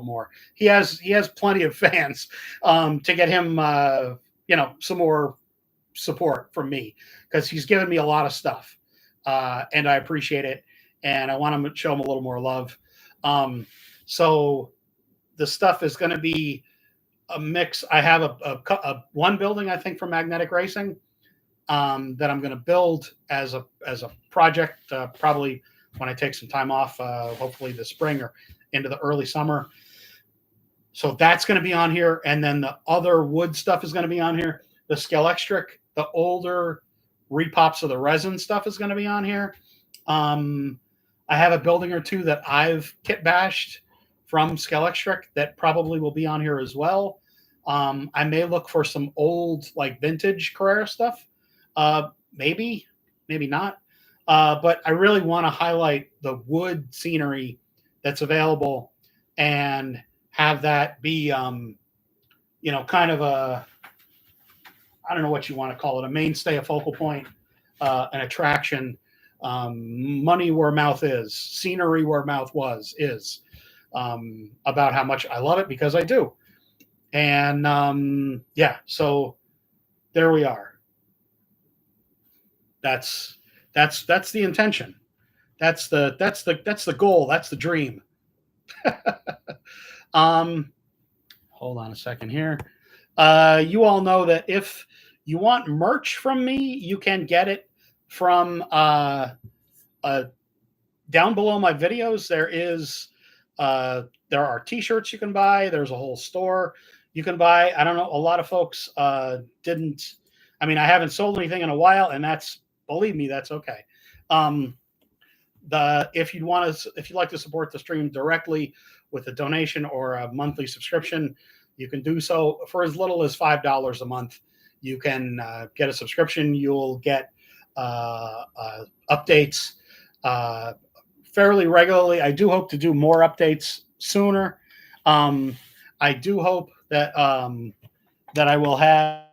more. He has plenty of fans to get him, some more support from me because he's given me a lot of stuff and I appreciate it, and I want to show him a little more love. So the stuff is going to be a mix. I have a one building I think for magnetic racing. That I'm going to build as a project, probably when I take some time off, hopefully this spring or into the early summer. So that's going to be on here, and then the other wood stuff is going to be on here. The Scalextric, the older repops of the resin stuff is going to be on here. I have a building or two that I've kit bashed from Scalextric that probably will be on here as well. I may look for some old, like vintage Carrera stuff. Maybe not. But I really want to highlight the wood scenery that's available and have that be, kind of I don't know what you want to call it, a mainstay, a focal point, an attraction, money where mouth is, scenery where mouth is, about how much I love it because I do. And so there we are. That's the intention. That's the goal. That's the dream. Hold on a second here. You all know that if you want merch from me, you can get it from down below my videos. There are t-shirts you can buy. There's a whole store you can buy. I don't know. A lot of folks didn't. I mean, I haven't sold anything in a while, and believe me, that's okay. If you'd like to support the stream directly with a donation or a monthly subscription, you can do so for as little as $5 a month. You can get a subscription. You'll get updates fairly regularly. I do hope to do more updates sooner. I do hope that I will have